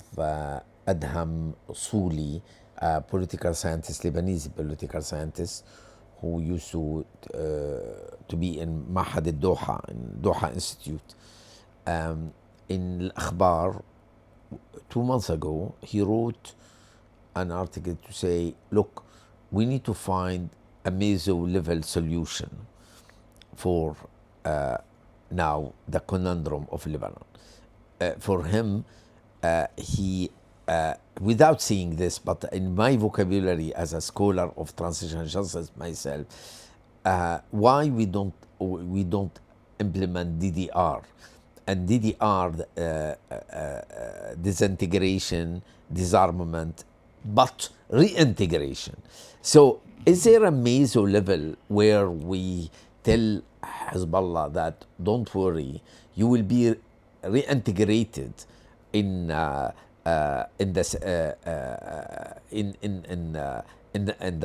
Adham Usuli, political scientist, Lebanese political scientist, who used to be in Mahad al-Doha, in Doha Institute. In Al-Akhbar, 2 months ago, he wrote an article to say, look, we need to find a meso-level solution for now the conundrum of Lebanon. For him, he, without saying this, but in my vocabulary as a scholar of transitional justice myself, why we don't implement DDR, and DDR disintegration, disarmament, but reintegration. So is there a meso level where we tell Hezbollah that don't worry, you will be reintegrated in the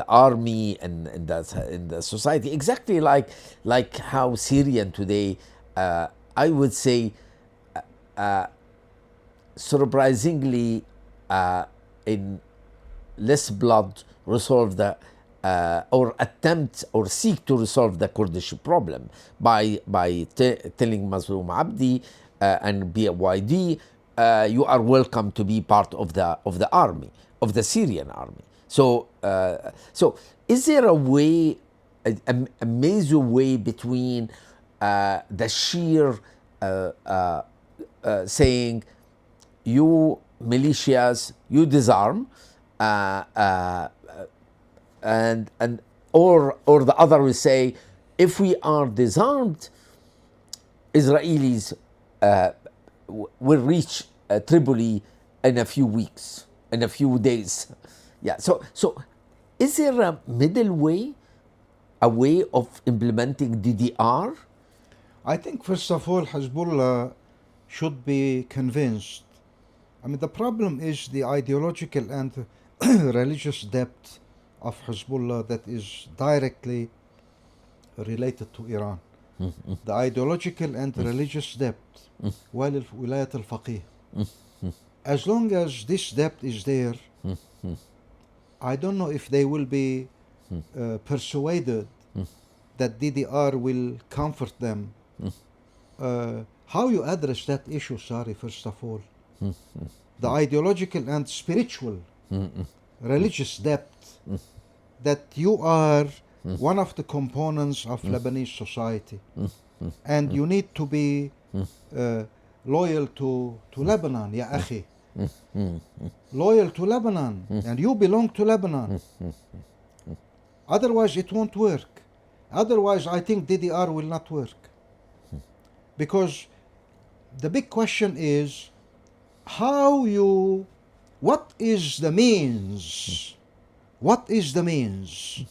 army and in the society, exactly like how Syrian today, I would say, surprisingly, in less blood, resolve the or attempt or seek to resolve the Kurdish problem by telling Mazloum Abdi and BYD, you are welcome to be part of the army, of the Syrian army. So is there a way a major way between the sheer saying, you militias, you disarm, and or the other will say, if we are disarmed, Israelis will reach Tripoli in a few weeks, in a few days. Yeah. So is there a middle way, a way of implementing DDR? I think first of all, Hezbollah should be convinced. I mean, the problem is the ideological and religious depth of Hezbollah that is directly related to Iran. The ideological and religious depth, wilayat al-faqih. As long as this depth is there, I don't know if they will be persuaded that DDR will comfort them. How you address that issue, Sari, first of all? The ideological and spiritual, religious depth, that you are one of the components of Lebanese society, and you need to be loyal to Lebanon, ya akhi. Loyal to Lebanon, and you belong to Lebanon. Otherwise, it won't work. Otherwise, I think DDR will not work. Because the big question is, what is the means? What is the means?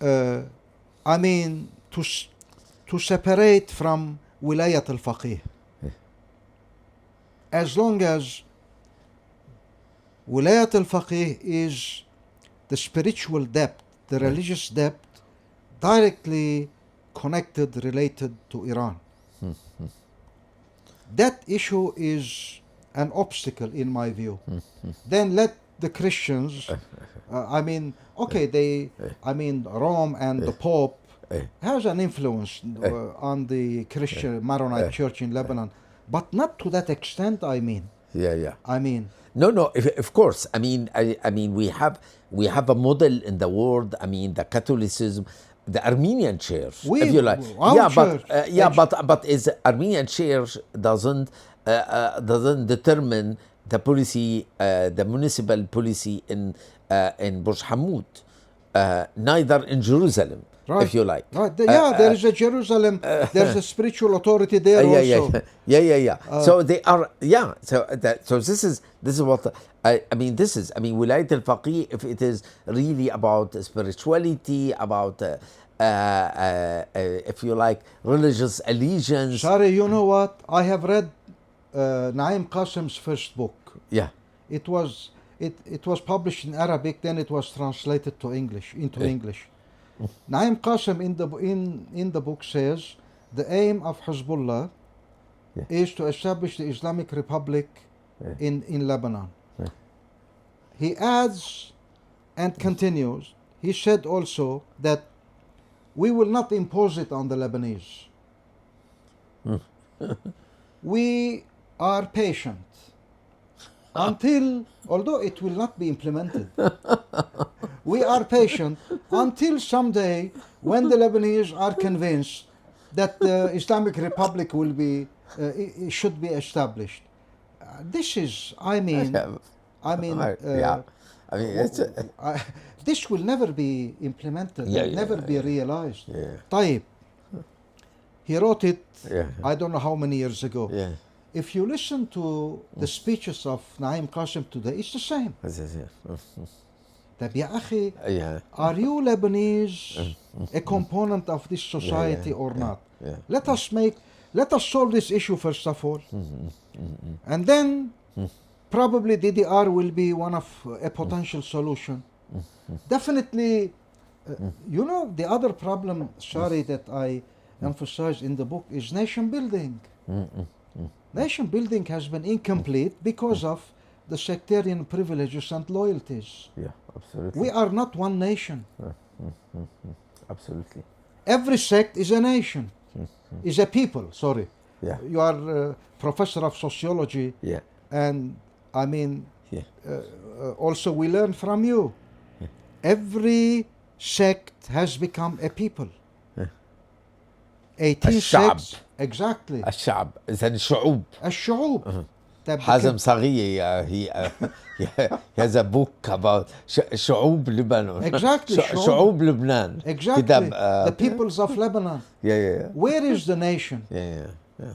I mean, to separate from wilayat al-faqih. As long as wilayat al-faqih is the spiritual depth, the religious depth, directly connected, related to Iran. That issue is an obstacle in my view. Then let the Christians, Rome and the Pope has an influence on the Christian Maronite Church in Lebanon, but not to that extent, I mean. No, of course. I mean, we have a model in the world. I mean, the Catholicism, the Armenian Church, if you like. But is Armenian Church doesn't determine the policy, the municipal policy in Burj Hamud, neither in Jerusalem. Right. If you like. Right. There is a Jerusalem. There's a spiritual authority there also. So they are. So this is what I mean. Wilayat al-Faqih, if it is really about spirituality, about if you like, religious allegiance. Sorry, you know what? I have read Naim Qasim's first book. Yeah. It was published in Arabic. Then it was translated into English. Naim Qasim in the book says the aim of Hezbollah is to establish the Islamic Republic in Lebanon. He adds and continues, he said also that we will not impose it on the Lebanese. We are patient until, although it will not be implemented, we are patient until someday when the Lebanese are convinced that the Islamic Republic will be, should be established. This is, this will never be implemented, never be realized. طيب. He wrote it, I don't know how many years ago. If you listen to the speeches of Naim Qasim today, it's the same. طيب يا أخي, are you Lebanese a component of this society or not? Let us solve this issue first of all. And then probably DDR will be one of a potential solution. Definitely, you know, the other problem, sorry, that I emphasize in the book is nation building. Nation building has been incomplete because of the sectarian privileges and loyalties. Absolutely. We are not one nation. Absolutely. Every sect is a nation, is a people, sorry. You are a professor of sociology, and also we learn from you. Every sect has become a people. 18 الشعب. sects. Exactly. الشعب إذن شعوب. الشعوب. حازم صغير he has a book about شعوب لبنان. Exactly. شعوب لبنان. Exactly. كتاب, the peoples of Lebanon. Yeah. Where is the nation? Yeah.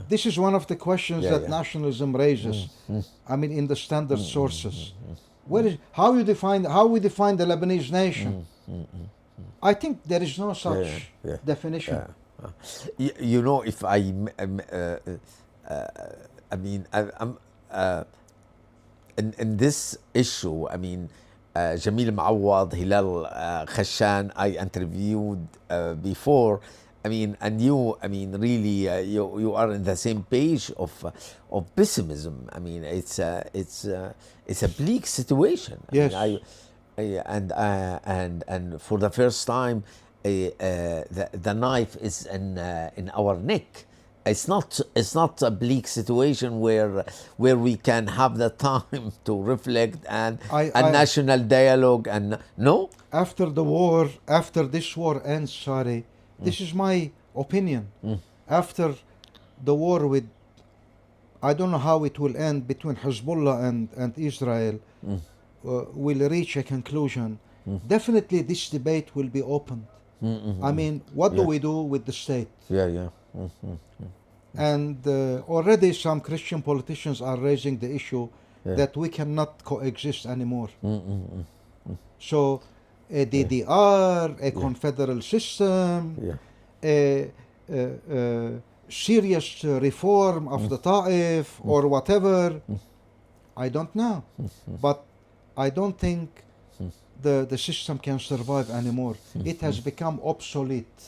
This is one of the questions that yeah. nationalism raises. I mean, in the standard sources. How we define the Lebanese nation? I think there is no such definition. You know, if I mean, in this issue, I mean, Jamil Maawad, Hilal Khashan, I interviewed before. I mean, and you, I mean, really, you are in the same page of pessimism. I mean, it's a bleak situation. Yes. And for the first time, the knife is in our neck. It's not a bleak situation where we can have the time to reflect and national dialogue and no. After this war ends, sorry, this is my opinion. After the war with, I don't know how it will end between Hezbollah and Israel, will reach a conclusion. Definitely, this debate will be opened. I mean, what do we do with the state? And already some Christian politicians are raising the issue that we cannot coexist anymore. So a DDR, a confederal system, a serious reform of the Ta'if or whatever, I don't know. But I don't think the system can survive anymore. It has become obsolete.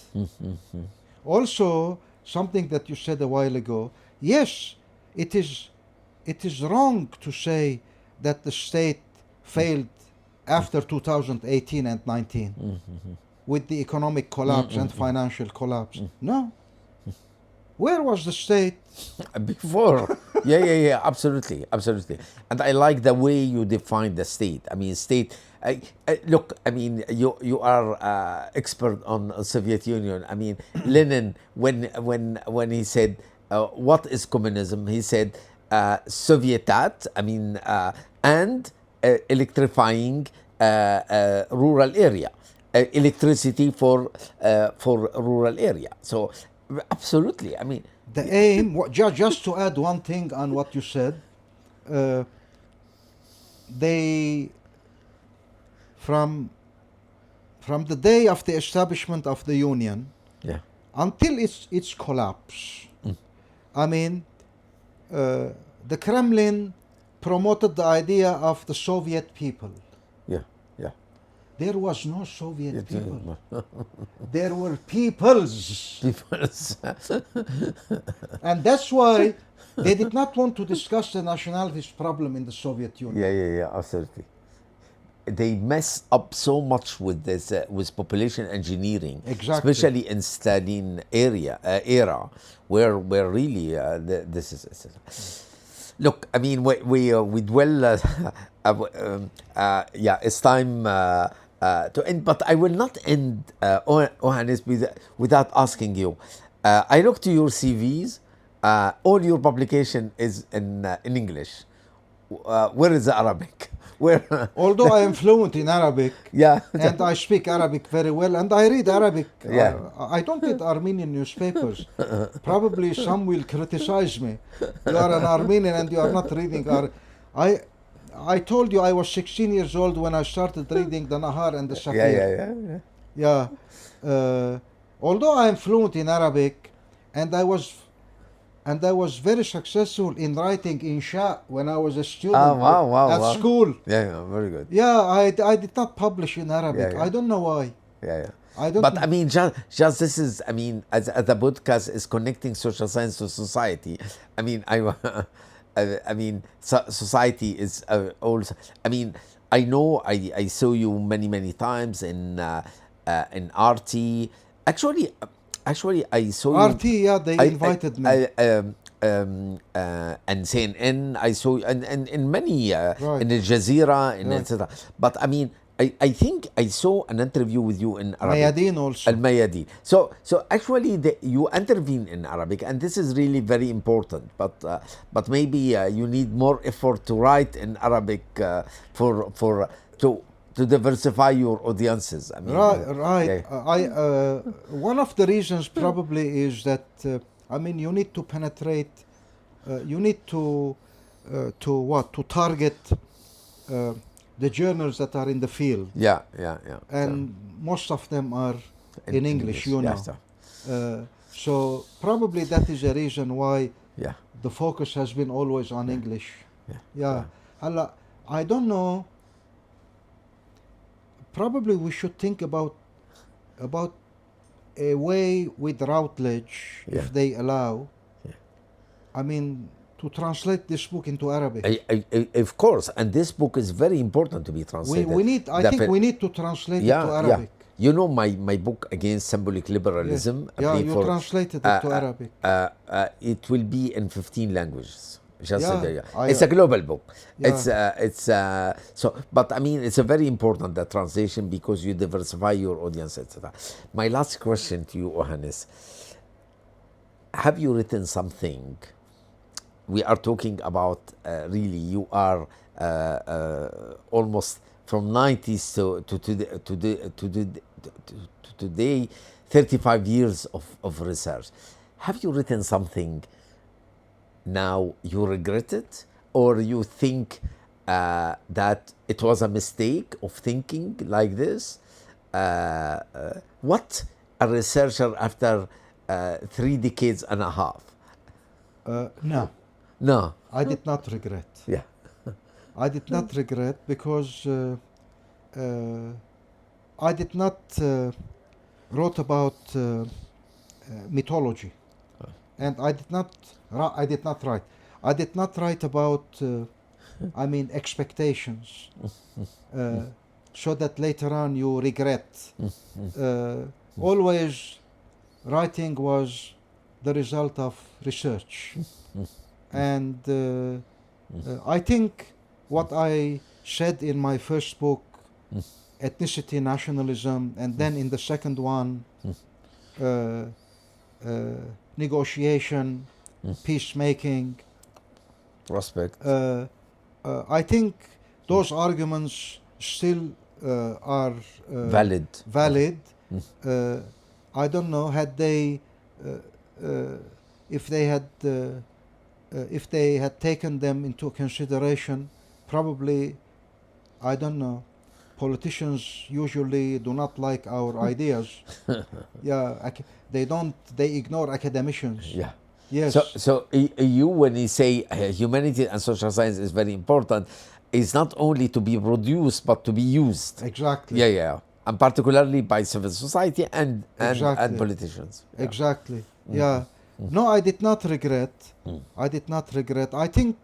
Also, something that you said a while ago, yes, it is wrong to say that the state failed after 2018 and 19 with the economic collapse and financial collapse. No. Where was the state? Before. Yeah, absolutely. And I like the way you define the state. I mean, state, look, I mean, you are expert on Soviet Union. I mean, Lenin, when he said, what is communism? He said, Sovietat, I mean, and electrifying rural area, electricity for rural area. So, absolutely, I mean, the aim, just to add one thing on what you said, they, from the day of the establishment of the Union until its collapse, I mean, the Kremlin promoted the idea of the Soviet people. There was no Soviet people. There were peoples. And that's why they did not want to discuss the nationalities problem in the Soviet Union. Yeah, absolutely. They mess up so much with this, with population engineering, exactly. Especially in Stalin era, where really this is. Look, I mean, we dwell. It's time to end, but I will not end, Ohannes, without asking you. I looked to your CVs. All your publication is in English. Where is the Arabic? Where? Although I am fluent in Arabic, and I speak Arabic very well, and I read Arabic. I don't read Armenian newspapers. Probably some will criticize me. You are an Armenian and you are not reading I told you I was 16 years old when I started reading the Nahar and the Safir. Although I am fluent in Arabic, and I was very successful in writing insha when I was a student at school. Yeah, very good. Yeah, I did not publish in Arabic. I don't know why. I don't. But I mean, just this is. I mean, as the podcast is connecting social science to society. I mean, I mean, society is also. I mean, I know I saw you many times in RT. Actually, I saw RT. Yeah, they invited me. And CNN. I saw and in many in Al Jazeera, etc. But I mean, I think I saw an interview with you in Arabic. Mayadeen also. Al-Mayadeen. So actually you intervene in Arabic, and this is really very important. But maybe you need more effort to write in Arabic to diversify your audiences. I mean, Right. Yeah. One of the reasons probably is that you need to penetrate. You need to target the journals that are in the field. Yeah. And most of them are in English, you know. Yeah, so probably that is a reason why yeah. the focus has been always on English. Yeah. I don't know. Probably we should think about a way with Routledge, if they allow. To translate this book into Arabic. Of course, and this book is very important to be translated. We need to translate it to Arabic. You know my book Against Symbolic Liberalism. You translated it to Arabic. It will be in 15 languages. Yeah, it's a global book. Yeah. But I mean, it's a very important that translation because you diversify your audience, etc. My last question to you, Ohannes: have you written something? We are talking about really. You are almost from 90s to today, 35 years of research. Have you written something now you regret it, or you think that it was a mistake of thinking like this? What a researcher after 3 decades and a half? No. I did not regret. Yeah. I did not regret because I did not wrote about mythology, and I did not write. I did not write about expectations, so that later on you regret. Always, writing was the result of research. And I think what I said in my first book, Ethnicity, Nationalism, and then in the second one, negotiation, peacemaking, Prospect. I think those arguments still are valid. I don't know, had they if they had taken them into consideration, probably, I don't know, politicians usually do not like our ideas. They ignore academicians. Yeah. Yes. So you, when you say humanity and social science is very important, it's not only to be produced, but to be used. Exactly. Yeah. And particularly by civil society and politicians. Yeah. Exactly. Yeah. No, I did not regret. I did not regret. I think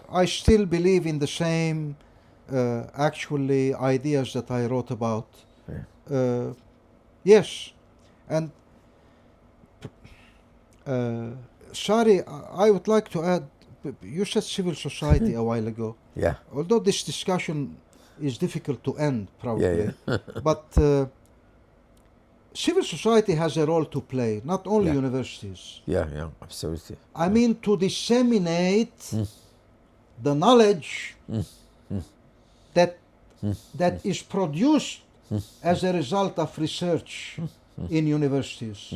I still believe in the same actually ideas that I wrote about. Yes. And sorry, I would like to add, you said civil society a while ago. Yeah. Although this discussion is difficult to end, probably. Yeah. But civil society has a role to play, not only universities. Yeah, absolutely. I mean, to disseminate the knowledge that is produced as a result of research in universities.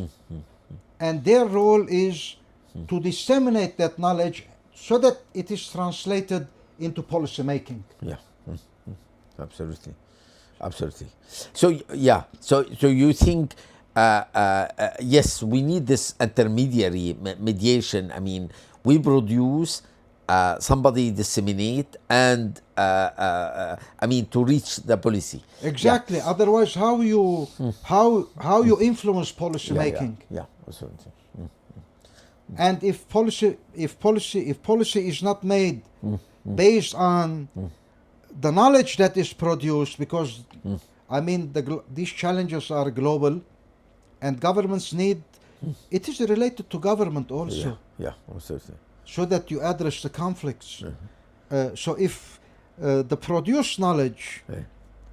And their role is to disseminate that knowledge so that it is translated into policy making. Yeah, absolutely. So you think yes, we need this intermediary mediation. I mean, we produce, somebody disseminate, and to reach the policy. Exactly. Yeah. Otherwise, how you influence policy making? Yeah, absolutely. And if policy is not made based on the knowledge that is produced, because these challenges are global, and governments need. It is related to government also. Yeah, absolutely. So that you address the conflicts. So if the produced knowledge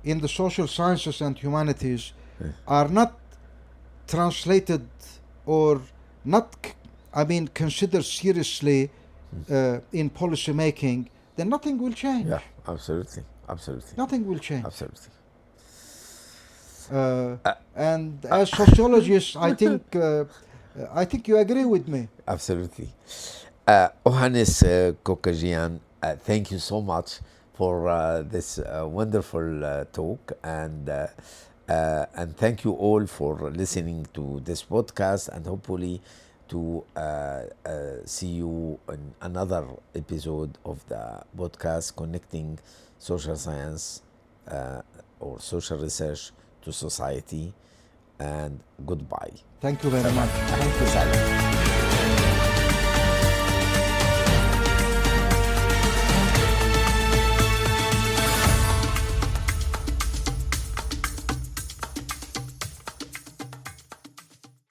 in the social sciences and humanities are not translated or not, considered seriously in policy making, then nothing will change. Yeah, absolutely. Nothing will change. Absolutely. And as sociologists, I think you agree with me. Absolutely. Ohannes Geukjian, thank you so much for this wonderful talk, and thank you all for listening to this podcast, and hopefully to see you in another episode of the podcast connecting social science or social research to society. And goodbye. Thank you very much. Thank you, Salim.